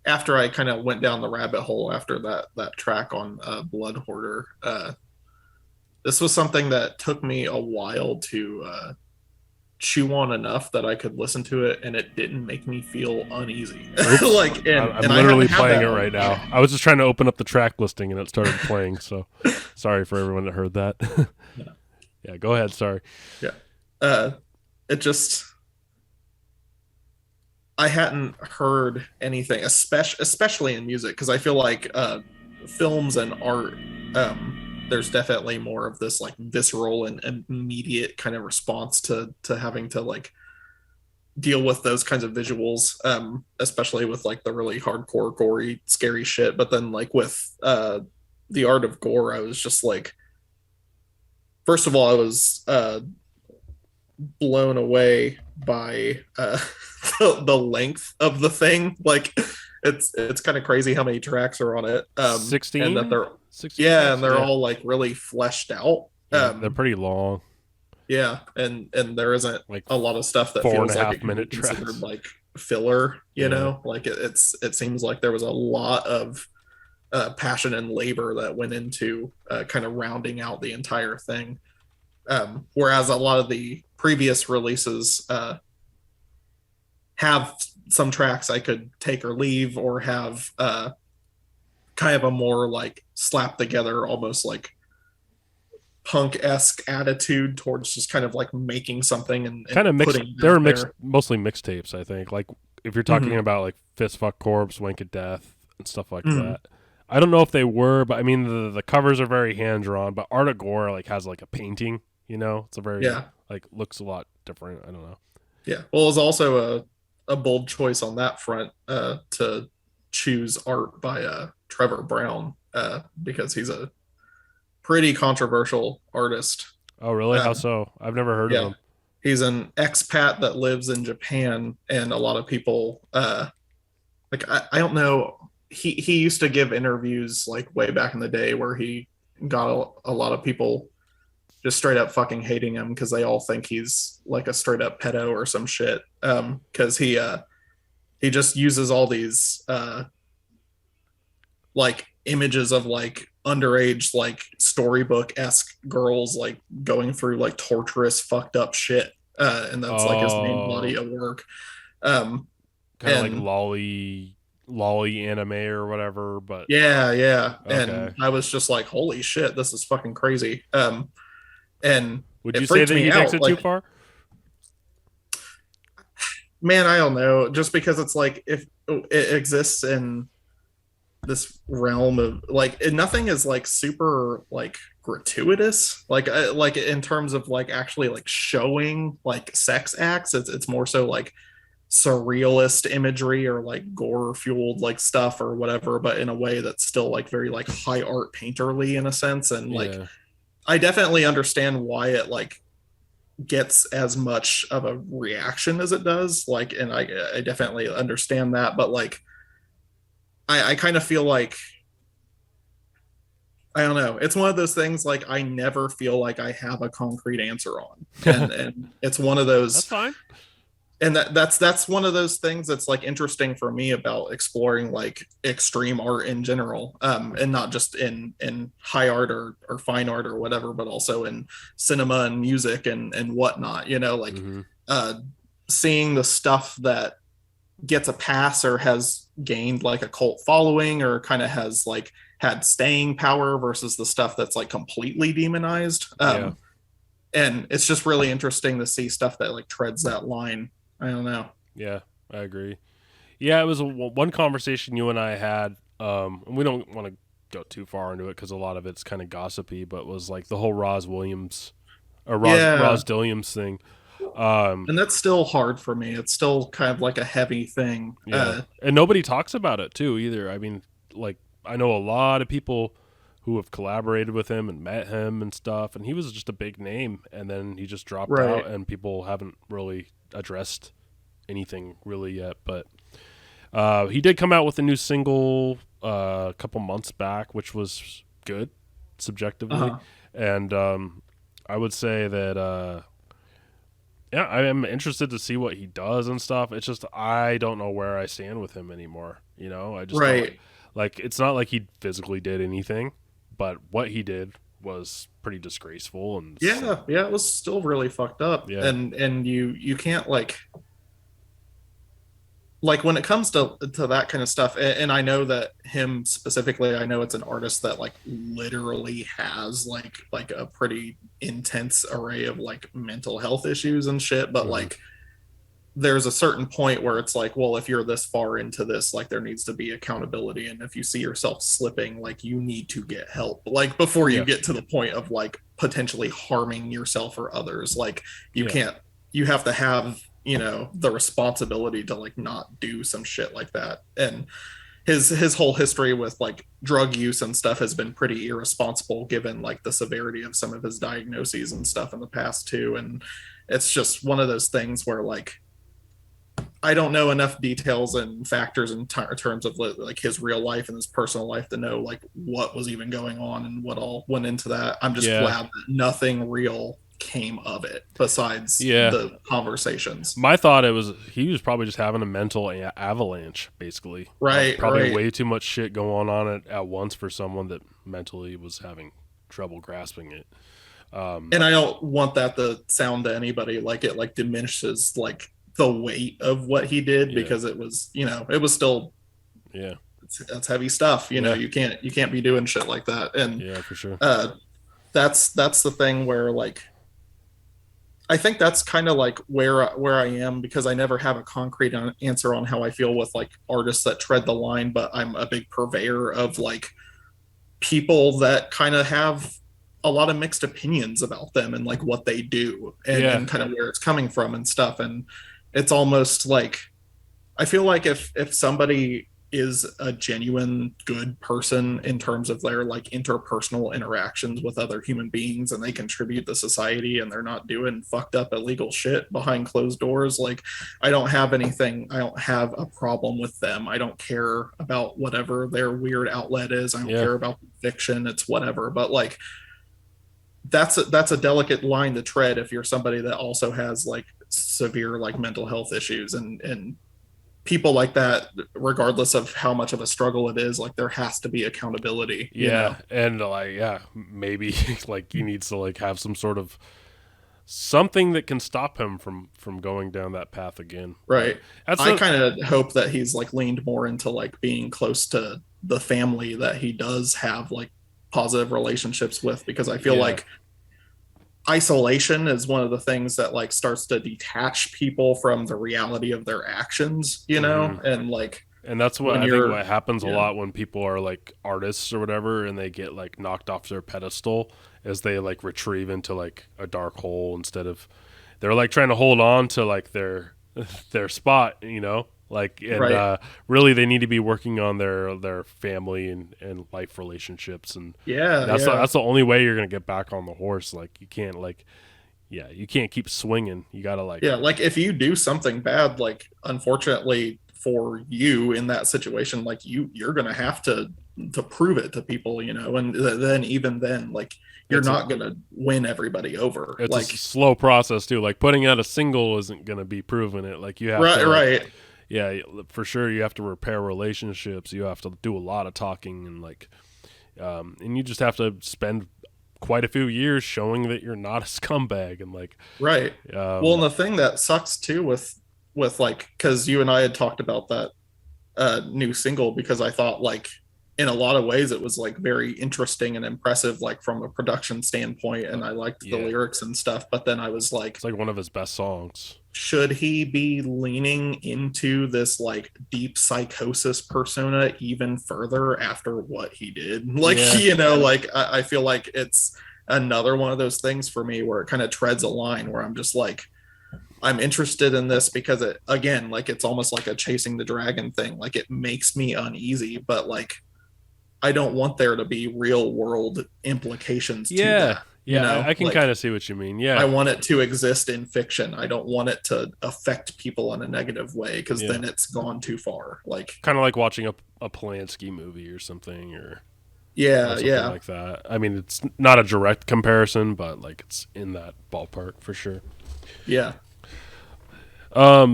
after I kind of went down the rabbit hole after that track on Blood Hoarder, this was something that took me a while to chew on enough that I could listen to it and it didn't make me feel uneasy. Oops. Like, I'm I haven't literally had playing that it right now. I was just trying to open up the track listing and it started playing. So sorry for everyone that heard that. Yeah, go ahead. Sorry. Yeah. It just, I hadn't heard anything, especially in music, because I feel like films and art, there's definitely more of this like visceral and immediate kind of response to having to like deal with those kinds of visuals, especially with like the really hardcore, gory, scary shit. But then like with the art of gore, I was just like, first of all, I was blown away by the length of the thing. Like it's kind of crazy how many tracks are on it. 16? And that they're 16 yeah, tracks? and they're all like really fleshed out. Yeah, they're pretty long. Yeah, and there isn't Like a lot of stuff that 4.5 feels like it can be minute considered tracks. like filler. You Yeah. know, like it seems like there was a lot of passion and labor that went into kind of rounding out the entire thing. Whereas a lot of the previous releases have some tracks I could take or leave, or have kind of a more like slap together, almost like punk-esque attitude towards just kind of like making something and Kind of mixed. putting it They were out mixed, there. mostly mixtapes, I think. Like if you're talking Mhm. about like Fist Fuck Corpse, Wank of Death, and stuff like Mhm. that. I don't know if they were, but I mean the covers are very hand drawn. But Art of Gore like has like a painting. You know, it's a very Yeah, like looks a lot different. I don't know. yeah. Well, it was also a bold choice on that front to choose art by Trevor Brown because he's a pretty controversial artist. Oh really? How Um, so? I've never heard of yeah, them. he's an expat that lives in Japan, and a lot of people like I don't know. He used to give interviews like way back in the day where he got a lot of people just straight up fucking hating him because they all think he's like a straight up pedo or some shit. Because he just uses all these like images of like underage like storybook-esque girls like going through like torturous fucked up shit, and that's like his main Oh, body of work. um kind of like and lolly anime or whatever. But yeah, and okay. I was just like, holy shit, this is fucking crazy. And Would it you say freaked that me he takes out, it too like, far? man, I don't know, just because it's like if it exists in this realm of like nothing is like super like gratuitous, like in terms of like actually like showing like sex acts. It's more so like surrealist imagery or like gore fueled like stuff or whatever, but in a way that's still like very like high art painterly in a sense. And like Yeah. I definitely understand why it like gets as much of a reaction as it does, like, and I definitely understand that. But like I kind of feel like, I don't know, it's one of those things like I never feel like I have a concrete answer on. And it's one of That's those, fine. and that's one of those things that's like interesting for me about exploring like extreme art in general, and not just in high art or fine art or whatever, but also in cinema and music and whatnot, you know, like Hmm. uh seeing the stuff that gets a pass or has gained like a cult following or kind of has like had staying power versus the stuff that's like completely demonized. Yeah. And it's just really interesting to see stuff that like treads that line. I don't know. Yeah. I agree. Yeah, it was one conversation you and I had. And we don't want to go too far into it because a lot of it's kind of gossipy, but was like the whole Rozz Williams or Yeah, Rozz Dyliams thing. and that's still hard for me. It's still kind of like a heavy thing. Yeah, and nobody talks about it too either. I mean, like I know a lot of people who have collaborated with him and met him and stuff, and he was just a big name, and then he just dropped out, Right. and people haven't really addressed anything really yet. But he did come out with a new single a couple months back, which was good subjectively, Uh-huh. and I would say that. Yeah, I am interested to see what he does and stuff. It's just I don't know where I stand with him anymore. You know, I just don't Right. like it's not like he physically did anything, but what he did was pretty disgraceful and Yeah, yeah, it was still really fucked up. yeah, And you can't like when it comes to that kind of stuff, and I know that him specifically, I know it's an artist that like literally has like a pretty intense array of like mental health issues and shit, but mhm. like there's a certain point where it's like, well, if you're this far into this, like there needs to be accountability, and if you see yourself slipping, like you need to get help, like before you Yeah, get to the point of like potentially harming yourself or others. Like you yeah, can't, you have to have, you know, the responsibility to like not do some shit like that. And his whole history with like drug use and stuff has been pretty irresponsible given like the severity of some of his diagnoses and stuff in the past too. And it's just one of those things where like I don't know enough details and factors in terms of like his real life and his personal life to know like what was even going on and what all went into that. I'm just yeah, glad that nothing real came of it besides yeah. the conversations. My thought it was he was probably just having a mental avalanche, basically. Right, Probably right. way too much shit going on at once for someone that mentally was having trouble grasping it. And I don't want that to sound to anybody like it like diminishes like the weight of what he did, Yeah, because it was, you know, it was still, yeah, that's heavy stuff. You know, yeah, you can't be doing shit like that. And yeah, for sure. uh that's the thing where like I think that's kind of like where I am, because I never have a concrete answer on how I feel with like artists that tread the line, but I'm a big purveyor of like people that kind of have a lot of mixed opinions about them and like what they do, Yeah, and kind of where it's coming from and stuff. And it's almost like I feel like if somebody is a genuine good person in terms of their like interpersonal interactions with other human beings, and they contribute to society and they're not doing fucked up illegal shit behind closed doors, like I don't have anything, I don't have a problem with them. I don't care about whatever their weird outlet is. I don't yeah, care about fiction, it's whatever. But like that's a delicate line to tread if you're somebody that also has like severe like mental health issues. And people like that, regardless of how much of a struggle it is, like there has to be accountability, you yeah, know? and like yeah, maybe like he needs to like have some sort of something that can stop him from going down that path again. But Right. that's I the kind of hope that he's like leaned more into like being close to the family that he does have like positive relationships with, because I feel yeah, like isolation is one of the things that like starts to detach people from the reality of their actions, you hmm know? And like and that's what when I think you're, what happens a yeah, lot when people are like artists or whatever and they get like knocked off their pedestal as they like retreat into like a dark hole instead of they're like trying to hold on to like their spot, you know, like and right. really they need to be working on their family and life relationships and Yeah, that's yeah. that's the only way you're gonna get back on the horse. Like you can't like yeah you can't keep swinging. You gotta like Yeah, like if you do something bad, like unfortunately for you in that situation, like you're gonna have to prove it to people, you know. And then even then, like you're it's a not gonna win everybody over. it's a Like slow process too. Like putting out a single isn't gonna be proving it. Like you have to right, like right. yeah for sure you have to repair relationships. You have to do a lot of talking and like and you just have to spend quite a few years showing that you're not a scumbag and like Right. Well, um and the thing that sucks too with like, because you and I had talked about that new single, because I thought like in a lot of ways it was like very interesting and impressive, like from a production standpoint, and I liked the yeah lyrics and stuff. But then I was like, it's like one of his best songs. should he be leaning into this like deep psychosis persona even further after what he did? Like, Yeah, you know, like I feel like it's another one of those things for me where it kind of treads a line where I'm just like, I'm interested in this because it, again, like it's almost like a chasing the dragon thing. Like it makes me uneasy, but like I don't want there to be real world implications to yeah, that, you yeah. know? I can Like kind of see what you mean. I Yeah, want it to exist in fiction. I don't want it to affect people in a negative way, because yeah. then it's gone too far. Like, Kind of like watching a Polanski movie or something, or yeah, something yeah, like that. I mean, it's not a direct comparison, but like it's in that ballpark for sure. yeah.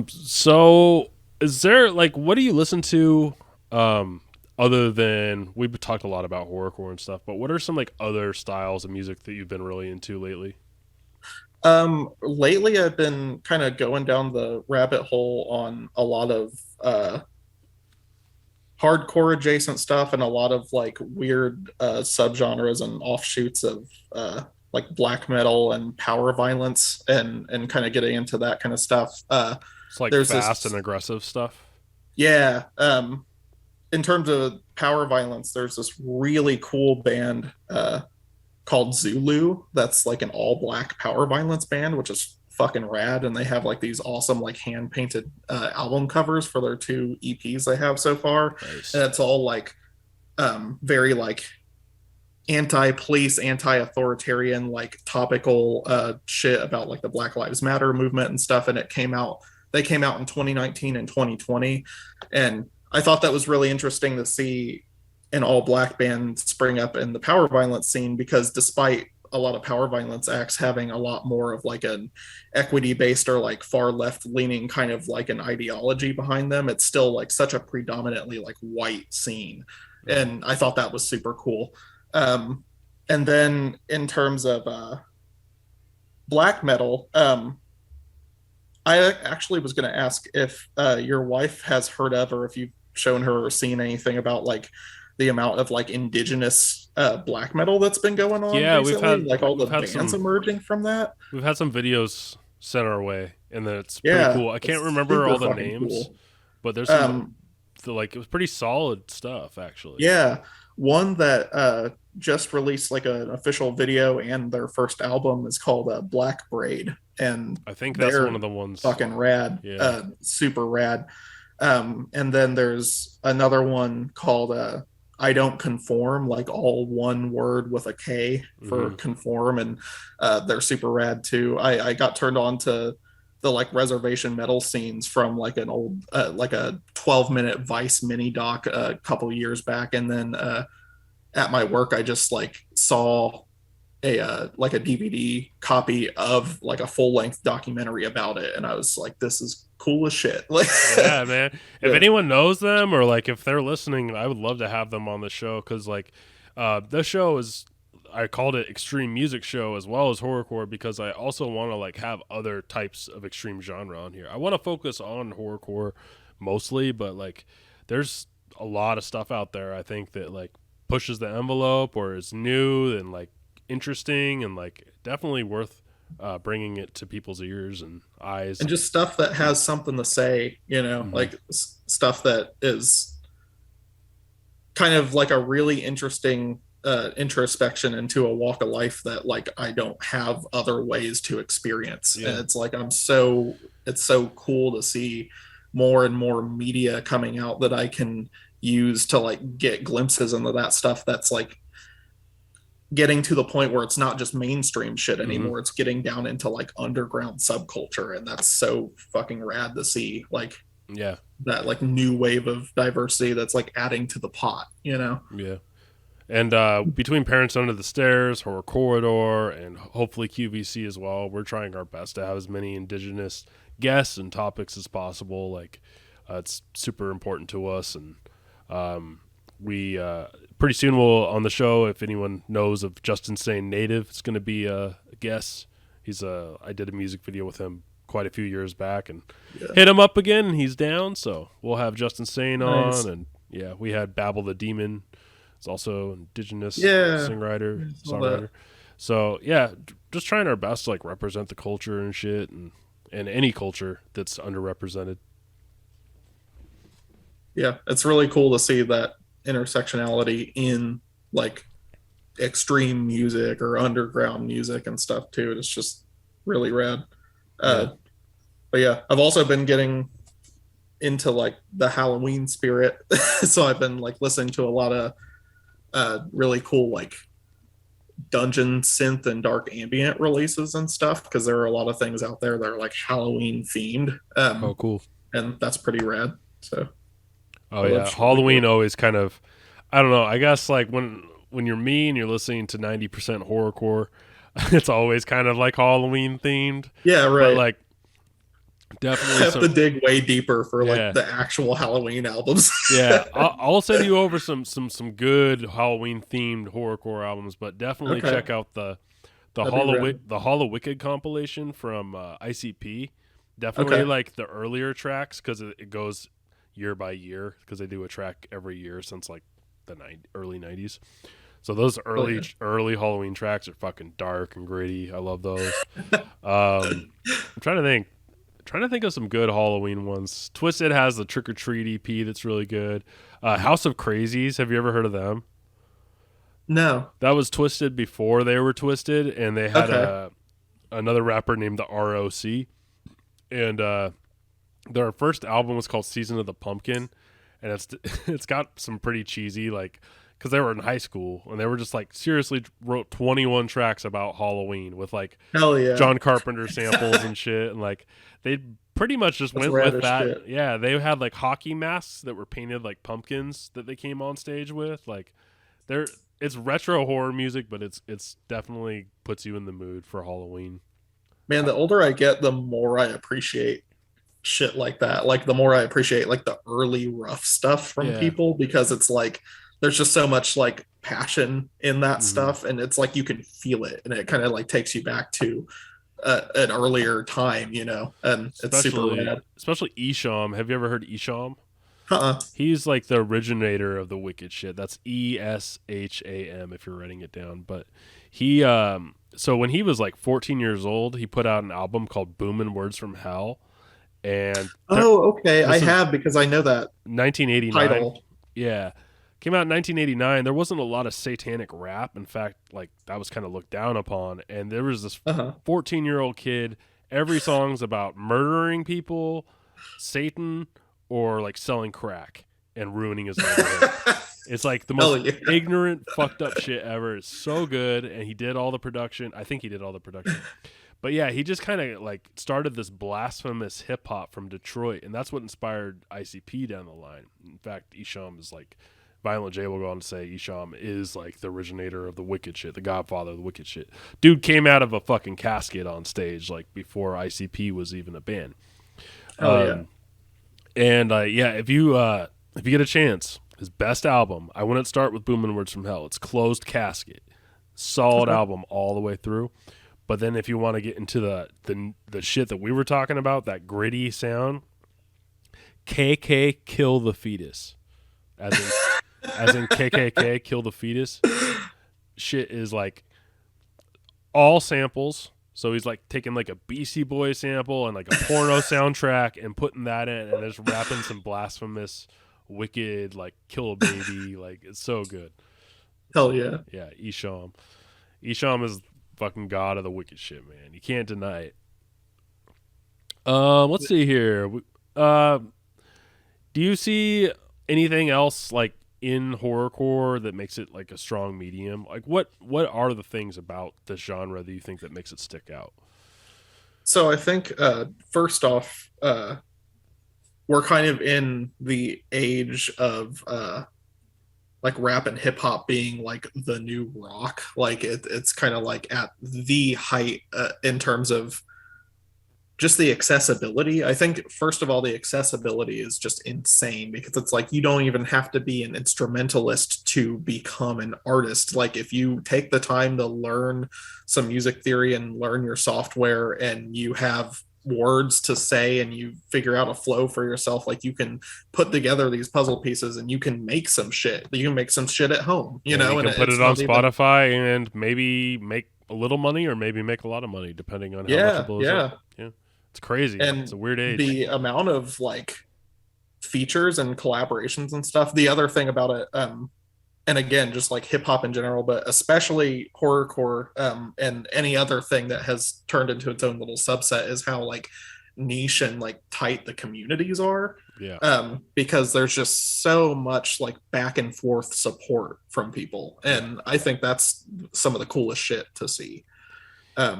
So is there like what do you listen to? Other than we've talked a lot about horrorcore and stuff, but what are some like other styles of music that you've been really into lately? Lately I've been kind of going down the rabbit hole on a lot of hardcore adjacent stuff and a lot of like weird subgenres and offshoots of like black metal and power violence and kind of getting into that kind of stuff. It's like There's fast this and aggressive stuff. yeah. In terms of power violence, there's this really cool band called Zulu that's like an all black power violence band, which is fucking rad. And they have like these awesome like hand painted album covers for their two EPs they have so far. Nice. And it's all like very like anti-police, anti-authoritarian, like topical shit about like the Black Lives Matter movement and stuff. And they came out in 2019 and 2020. And I thought that was really interesting to see an all black band spring up in the power violence scene, because despite a lot of power violence acts having a lot more of like an equity based or like far left leaning kind of like an ideology behind them, it's still like such a predominantly like white scene. And I thought that was super cool. And then in terms of black metal, I actually was going to ask if your wife has heard of, or if you've shown her or seen anything about like the amount of like indigenous black metal that's been going on Yeah, recently, like all the bands some emerging from that. we've had some videos sent our way, and then it's pretty Yeah, cool. I can't it's remember super all the fucking names, cool. but there's some Um, like it was pretty solid stuff actually. yeah, one that just released like an official video and their first album is called Black Braid, and I think that's they're one of the ones. fucking rad, Yeah. super rad. And then there's another one called I Don't Conform, like all one word with a K for conform, and they're super rad too. I got turned on to the like reservation metal scenes from like an old like a 12-minute Vice mini doc a couple years back, and then at my work I just like saw a like a DVD copy of like a full-length documentary about it, and I was like, this is cool as shit. Like, Yeah, man. If yeah. anyone knows them or like if they're listening, I would love to have them on the show because like this show is I called it extreme music show as well as horrorcore because I also want to like have other types of extreme genre on here. I want to focus on horrorcore mostly, but like there's a lot of stuff out there I think that like pushes the envelope or is new and like interesting and like definitely worth bringing it to people's ears and eyes. And just stuff that has something to say, you know, like stuff that is kind of like a really interesting introspection into a walk of life that like I don't have other ways to experience. Yeah. And it's like it's so cool to see more and more media coming out that I can use to like get glimpses into that stuff that's like getting to the point where it's not just mainstream shit anymore. It's getting down into like underground subculture, and that's so fucking rad to see. Like, Yeah. that like new wave of diversity that's like adding to the pot, you know? Yeah. And between Parents Under the Stairs, HorrorCorridor, and hopefully QVC as well, we're trying our best to have as many indigenous guests and topics as possible. Like, it's super important to us, and we pretty soon we'll on the show. If anyone knows of Justin Sane Native, it's going to be a guest. I did a music video with him quite a few years back, and hit him up again, and he's down. So we'll have Justin Sane Nice. on, and yeah, we had Babel the Demon. It's also indigenous Yeah. songwriter. So yeah, just trying our best to like represent the culture and shit, and any culture that's underrepresented. Yeah, it's really cool to see that intersectionality in like extreme music or underground music and stuff too. It's just really rad. But yeah, I've also been getting into like the Halloween spirit. So I've been like listening to a lot of really cool like dungeon synth and dark ambient releases and stuff, because there are a lot of things out there that are like Halloween themed. Oh, cool. And that's pretty rad. So Oh yeah, Halloween always kind of, I don't know. I guess like when you're me and you're listening to 90% horrorcore, it's always kind of like Halloween themed. yeah, right. But like Definitely have to some. dig way deeper for like Yeah, the actual Halloween albums. yeah. I'll send you over some good Halloween themed horrorcore albums, but definitely Okay, check out that'd be rad. The Hollow Wicked compilation from ICP. Definitely Okay, like the earlier tracks because it goes year by year because they do a track every year since like the early '90s. So those oh yeah. early Halloween tracks are fucking dark and gritty. I love those. I'm trying to think of some good Halloween ones. Twisted has the Trick or Treat EP that's really good. House of Crazies, have you ever heard of them? No. That was Twisted before they were Twisted, and they had Okay. a another rapper named the ROC, and their first album was called Season of the Pumpkin, and it's got some pretty cheesy like because they were in high school and they were just like seriously wrote 21 tracks about Halloween with like Hell yeah. John Carpenter samples and shit, and like they pretty much just That's went rad with as that. shit. Yeah, they had like hockey masks that were painted like pumpkins that they came on stage with. Like they're it's retro horror music, but it's definitely puts you in the mood for Halloween. Man, the older I get, the more I appreciate shit like that. Like the more I appreciate like the early rough stuff from Yeah. people because it's like there's just so much like passion in that Hmm. stuff and it's like you can feel it and it kind of like takes you back to an earlier time, and it's super rad. Especially Isham. Have you ever heard Isham? Uh-uh. He's like the originator of the wicked shit. That's ESHAM if you're writing it down. But he so when he was like 14 years old, he put out an album called Boomin' Words from Hell, and Oh, okay. I this is have because I know that 1989. title. Yeah. Came out in 1989. There wasn't a lot of satanic rap. In fact, like that was kind of looked down upon. And there was this Uh-huh. 14-year-old kid. Every song's about murdering people, Satan, or like selling crack and ruining his neighborhood. It's like the Hell most yeah. ignorant, fucked up shit ever. It's so good, and he did all the production. I think he did all the production. But yeah, he just kind of like started this blasphemous hip hop from Detroit, and that's what inspired ICP down the line. In fact, Isham is like Violent J will go on to say Isham is like the originator of the wicked shit, the godfather of the wicked shit. Dude came out of a fucking casket on stage like before ICP was even a band. Hell yeah. Um, and yeah, if you get a chance, his best album, I wouldn't start with Boomin' Words from Hell. It's Closed Casket, solid Okay. album all the way through. But then if you want to get into the shit that we were talking about, that gritty sound, KK Kill the Fetus, as in KKK Kill the Fetus. Shit is like all samples. So he's like taking like a Beastie Boy sample and like a porno soundtrack and putting that in and just rapping some blasphemous, wicked, like kill a baby. Like it's so good. Hell So yeah. yeah, Isham. Isham is fucking god of the wicked shit, man. You can't deny it. Let's see here. Do you see anything else like in horrorcore that makes it like a strong medium? Like what are the things about this genre that you think that makes it stick out? So I think first off, we're kind of in the age of like rap and hip hop being like the new rock. Like it's kind of like at the height in terms of just the accessibility. I think first of all, the accessibility is just insane because it's like you don't even have to be an instrumentalist to become an artist. Like if you take the time to learn some music theory and learn your software and you have words to say and you figure out a flow for yourself, like you can put together these puzzle pieces and you can make some shit. You can make some shit at home, Yeah, you and can put it's it on not even. Spotify and maybe make a little money or maybe make a lot of money depending on how much it Yeah, blows up. yeah. Yeah. It's crazy. It's And a weird age. the amount of like features and collaborations and stuff. The other thing about it, and again, just like hip hop in general, but especially horrorcore, and any other thing that has turned into its own little subset, is how like niche and like tight the communities are. Yeah. Because there's just so much like back and forth support from people, Yeah. and I think that's some of the coolest shit to see.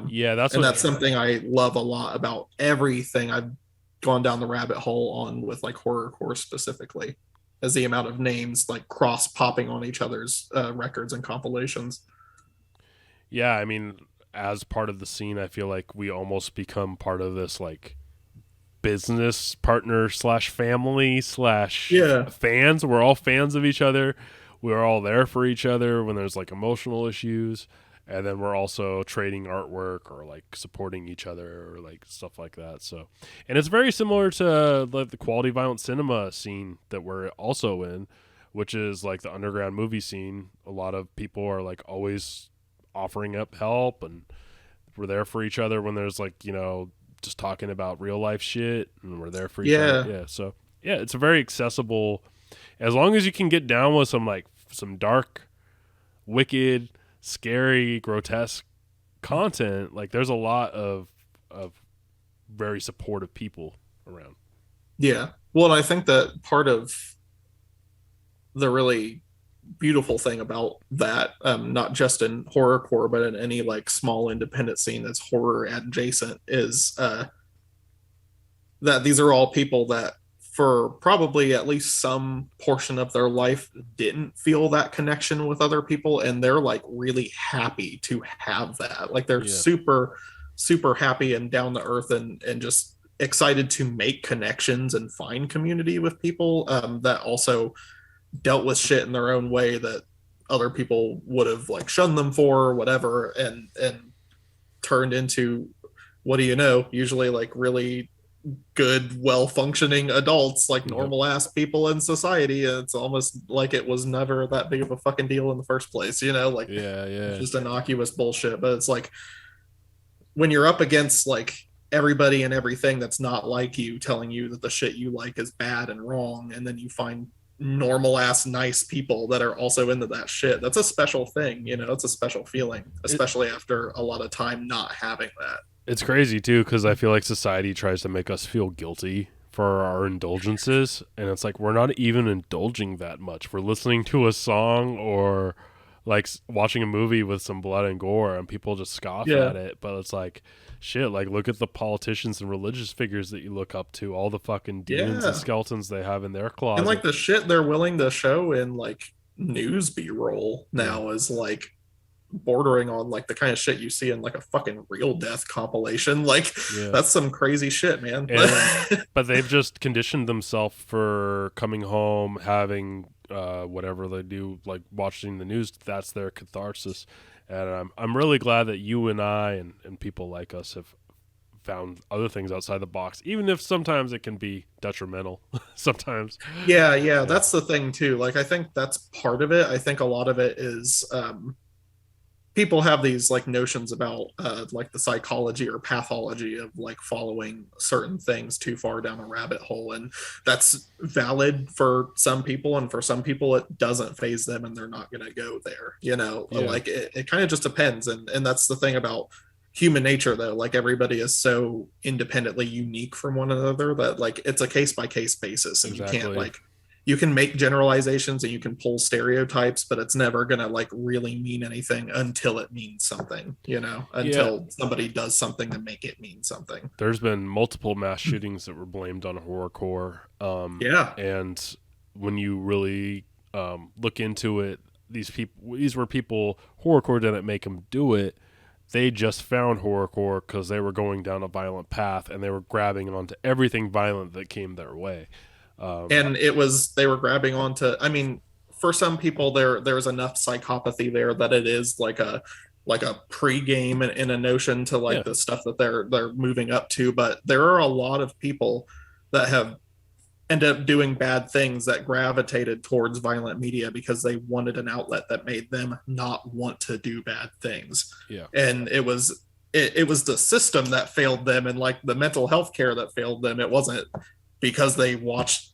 Yeah, that's And what that's something I love a lot about everything I've gone down the rabbit hole on with like horrorcore specifically, is the amount of names like cross popping on each other's records and compilations. yeah, I mean, as part of the scene, I feel like we almost become part of this like business partner slash family slash Yeah. fans. We're all fans of each other. We're all there for each other when there's like emotional issues, and then we're also trading artwork or like supporting each other or like stuff like that. So, and it's very similar to like the quality violent cinema scene that we're also in, which is like the underground movie scene. A lot of people are like always offering up help, and we're there for each other when there's like, you know, just talking about real life shit, and we're there for each other. Yeah. Yeah. So yeah, it's a very accessible, as long as you can get down with some like some dark, wicked, scary, grotesque content. Like there's a lot of very supportive people around. Yeah. Well, and I think that part of the really beautiful thing about that, not just in horrorcore, but in any like small independent scene that's horror adjacent, is that these are all people that for probably at least some portion of their life didn't feel that connection with other people, and they're like really happy to have that. Like they're Yeah. super happy and down to earth, and just excited to make connections and find community with people that also dealt with shit in their own way that other people would have like shunned them for or whatever, and turned into, what do you know, usually like really good, well functioning adults, like normal ass people in society. It's almost like it was never that big of a fucking deal in the first place, you know, like Yeah. just innocuous bullshit. But it's like when you're up against like everybody and everything that's not like you telling you that the shit you like is bad and wrong, and then you find normal ass nice people that are also into that shit, that's a special thing, you know. It's a special feeling, especially after a lot of time not having that. It's crazy too, because I feel like society tries to make us feel guilty for our indulgences, and it's like we're not even indulging that much. We're listening to a song or like watching a movie with some blood and gore, and people just scoff at it. But it's like, shit, like look at the politicians and religious figures that you look up to, all the fucking demons and skeletons they have in their closet, and like the shit they're willing to show in like news B-roll now is like bordering on like the kind of shit you see in like a fucking Real Death compilation. Like that's some crazy shit, man. But they've just conditioned themselves for coming home, having whatever they do, like watching the news. That's their catharsis, and I'm really glad that you and I and people like us have found other things outside the box, even if sometimes it can be detrimental. Sometimes. Yeah, that's the thing too. Like I think that's part of it. I think a lot of it is people have these like notions about like the psychology or pathology of like following certain things too far down a rabbit hole, and that's valid for some people, and for some people it doesn't phase them and they're not going to go there, you know. Like it kind of just depends, and that's the thing about human nature though. Like everybody is so independently unique from one another that like it's a case by case basis, and you can't like, you can make generalizations and you can pull stereotypes, but it's never going to like really mean anything until it means something, you know, until somebody does something to make it mean something. There's been multiple mass shootings that were blamed on horrorcore. And when you really look into it, these were people, horrorcore didn't make them do it. They just found horrorcore because they were going down a violent path and they were grabbing onto everything violent that came their way. And they were grabbing onto, I mean, for some people there's enough psychopathy there that it is like a pre-game in a notion to like the stuff that they're moving up to. But there are a lot of people that have ended up doing bad things that gravitated towards violent media because they wanted an outlet that made them not want to do bad things. And it was the system that failed them, and like the mental health care that failed them. It wasn't because they watched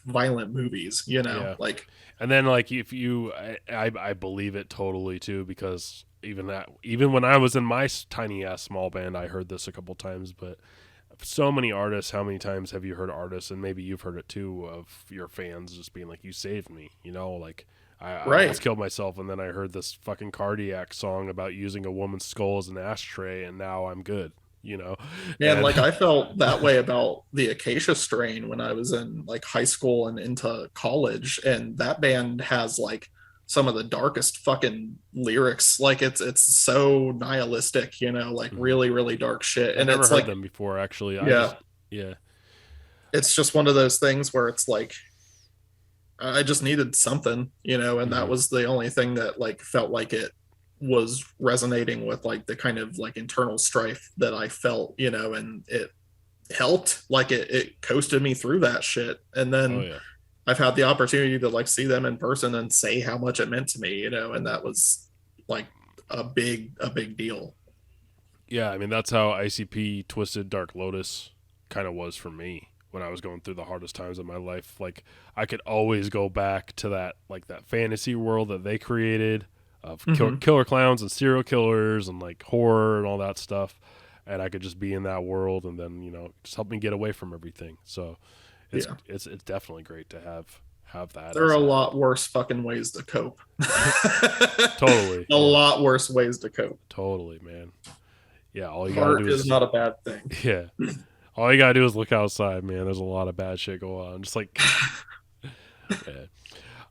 violent movies, you know. Like, and then like if you I believe it totally too, because even when I was in my tiny ass small band, I heard this a couple times. But so many artists, how many times have you heard artists, and maybe you've heard it too, of your fans just being like, you saved me, you know, like I almost killed myself, and then I heard this fucking Kardiac song about using a woman's skull as an ashtray, and now I'm good, you know. And like I felt that way about the Acacia Strain when I was in like high school and into college, and that band has like some of the darkest fucking lyrics. Like it's so nihilistic, you know, like really dark shit. I've and never it's heard like them before, actually. it's just one of those things where it's like I just needed something, and that Hmm. was the only thing that like felt like it was resonating with like the kind of like internal strife that I felt, and it helped. Like it coasted me through that shit. And Oh then yeah. I've had the opportunity to like see them in person and say how much it meant to me, and that was like a big deal. Yeah, I mean that's how ICP Twisted Dark Lotus kind of was for me when I was going through the hardest times of my life. Like I could always go back to that like that fantasy world that they created of Mm-hmm. killer clowns and serial killers and like horror and all that stuff, and I could just be in that world and then just help me get away from everything. So it's Yeah. it's it's definitely great to have that There are as a a lot worse fucking ways to cope. totally A yeah lot worse ways to cope. totally man yeah all you gotta Art do is is not a bad thing. yeah all you gotta do is look outside, man. There's a lot of bad shit going on. Just like,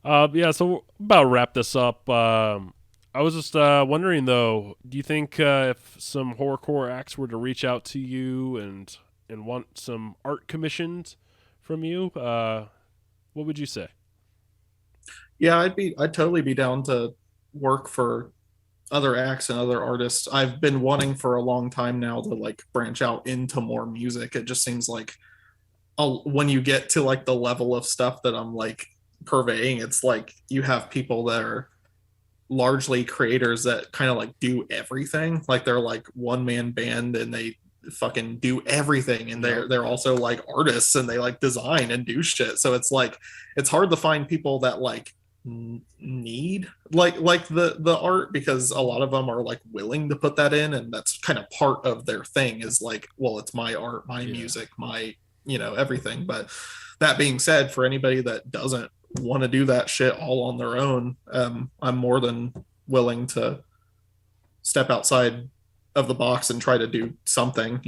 yeah. Yeah. So we're about to wrap this up. I was just wondering though. Do you think if some horrorcore acts were to reach out to you and want some art commissioned from you, what would you say? Yeah, I'd totally be down to work for other acts and other artists. I've been wanting for a long time now to like branch out into more music. It just seems like when you get to like the level of stuff that I'm like purveying, it's like you have people that are largely creators that kind of like do everything. Like they're like one man band and they fucking do everything, and Yep. they're also like artists and they like design and do shit. So it's like it's hard to find people that like need like the art, because a lot of them are like willing to put that in, and that's kind of part of their thing is like, well, it's my art, my Yeah. music, my everything. But that being said, for anybody that doesn't want to do that shit all on their own, I'm more than willing to step outside of the box and try to do something,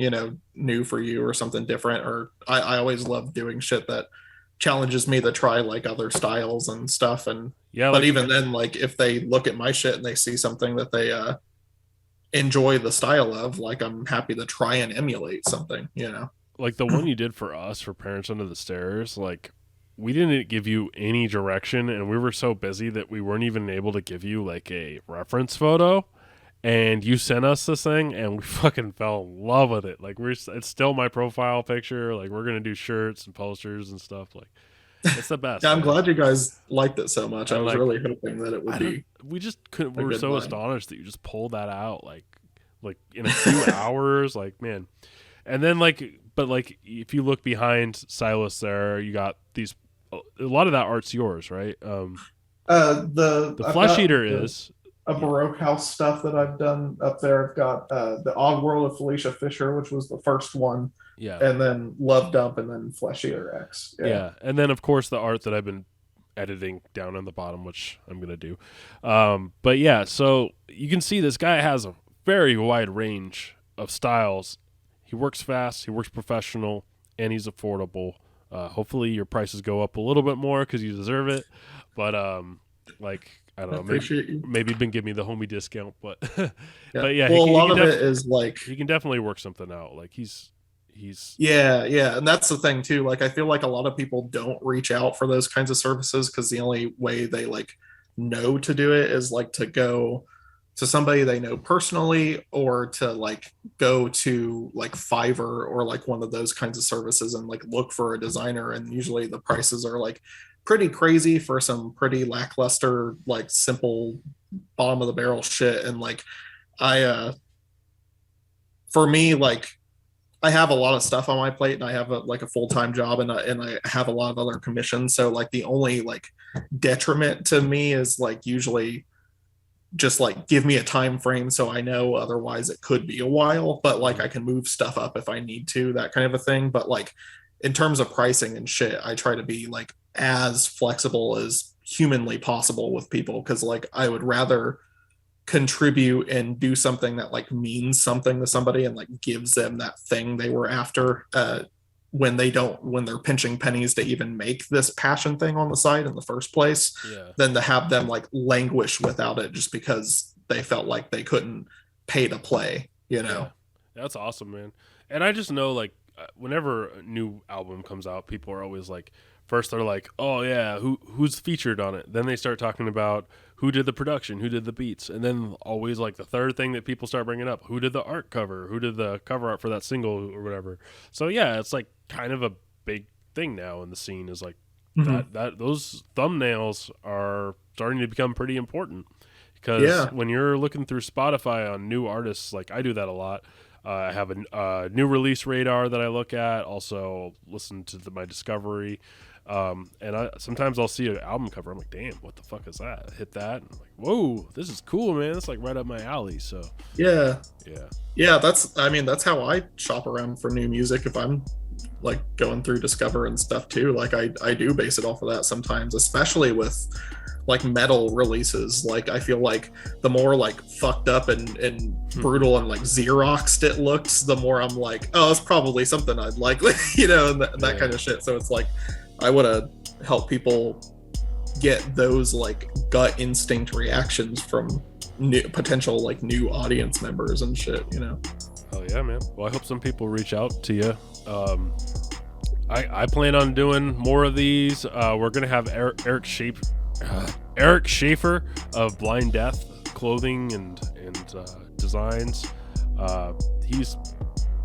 new for you or something different. Or I always love doing shit that challenges me to try like other styles and stuff. And Yeah. but Like even then, like if they look at my shit and they see something that they enjoy the style of, like I'm happy to try and emulate something. like the one you did for us for Parents Under the Stairs. Like we didn't give you any direction, and we were so busy that we weren't even able to give you like a reference photo, and you sent us this thing and we fucking fell in love with it. Like it's still my profile picture. Like we're gonna do shirts and posters and stuff. Like it's the best, Yeah, I'm man. glad you guys liked it so much. I And was like really hoping that it would I don't be we just couldn't a we were good so vibe. astonished that you just pulled that out like in a few hours. Like man. And then but like if you look behind Silas there, you got these a lot of that art's yours, right? The I've Flesh got Eater is a yeah. Baroque house stuff that I've done up there. I've got the Odd World of Felicia Fisher, which was the first one, Yeah. and then Love Dump, and then Flesh Eater X. Yeah. Yeah, and then of course the art that I've been editing down on the bottom, which I'm gonna do. But yeah, so you can see this guy has a very wide range of styles. He works fast, he works professional, and he's affordable. Hopefully your prices go up a little bit more because you deserve it. But like I don't I know, maybe appreciate you. maybe been give me the homie discount, but Yeah. but yeah, Well, a lot of it is like, he can definitely work something out. Like he's yeah, yeah. And that's the thing too. Like, I feel like a lot of people don't reach out for those kinds of services because the only way they like know to do it is like to go to somebody they know personally, or to like go to like Fiverr or like one of those kinds of services and like look for a designer. And usually the prices are like pretty crazy for some pretty lackluster, like simple bottom of the barrel shit. And like I for me, like I have a lot of stuff on my plate, and I have like a full-time job, and I have a lot of other commissions. So like the only like detriment to me is like usually just like give me a time frame so I know, otherwise it could be a while, but like I mhm. can move stuff up if I need to, that kind of a thing. But like in terms of pricing and shit, I try to be like as flexible as humanly possible with people, because like I would rather contribute and do something that like means something to somebody and like gives them that thing they were after, when they're pinching pennies to even make this passion thing on the side in the first place, Yeah. than to have them like languish without it just because they felt like they couldn't pay to play. Yeah. That's awesome, man. And I just know like whenever a new album comes out, people are always like, first they're like, oh yeah, who's featured on it? Then they start talking about who did the production, who did the beats, and then always like the third thing that people start bringing up, who did the art cover, who did the cover art for that single or whatever. So yeah, it's like kind of a big thing now in the scene is like that those thumbnails are starting to become pretty important because when you're looking through Spotify on new artists, like I do that a lot. I have a new release radar that I look at. Also, listen to my discovery, and sometimes I'll see an album cover. I'm like, "Damn, what the fuck is that?" I hit that, and I'm like, "Whoa, this is cool, man! It's like right up my alley." So, yeah. That's how I shop around for new music. If I'm like going through Discover and stuff too, like I do base it off of that sometimes, especially with like metal releases. Like I feel like the more like fucked up and brutal and like Xeroxed it looks, the more I'm like, oh, it's probably something I'd like, you know, and that kind of shit. So it's like I want to help people get those like gut instinct reactions from potential like new audience members and shit, you know. Oh yeah, man. Well, I hope some people reach out to you. I plan on doing more of these. We're gonna have Eric Schaefer of Blind Death Clothing and Designs. He's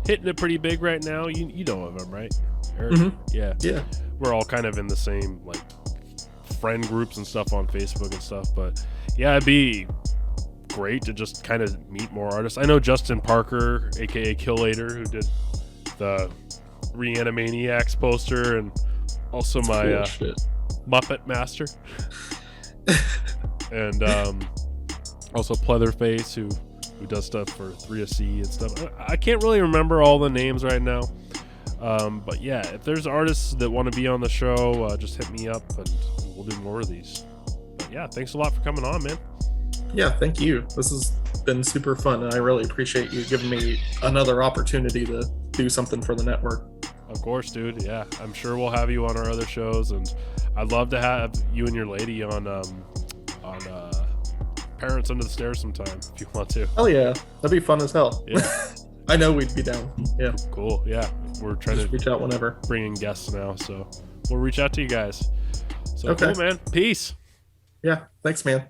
hitting it pretty big right now. You know of him, right? Eric? Yeah. We're all kind of in the same like friend groups and stuff on Facebook and stuff. But yeah, it'd be great to just kind of meet more artists. I know Justin Parker, aka Killator, who did the Reanimaniacs poster, and also my Muppet Master. And also Pleatherface, who does stuff for 3SC and stuff. I can't really remember all the names right now, but yeah, if there's artists that want to be on the show, just hit me up and we'll do more of these. But yeah, thanks a lot for coming on, man. Yeah, thank you. This has been super fun, and I really appreciate you giving me another opportunity to do something for the network. Of course, dude. Yeah, I'm sure we'll have you on our other shows, and I'd love to have you and your lady on Parents Under the Stairs sometime if you want to. Oh yeah, that'd be fun as hell. Yeah. I know we'd be down. Yeah. Cool. Yeah, we're trying to reach out whenever. Bring in guests now, so we'll reach out to you guys. So okay. Cool, man. Peace. Yeah. Thanks, man.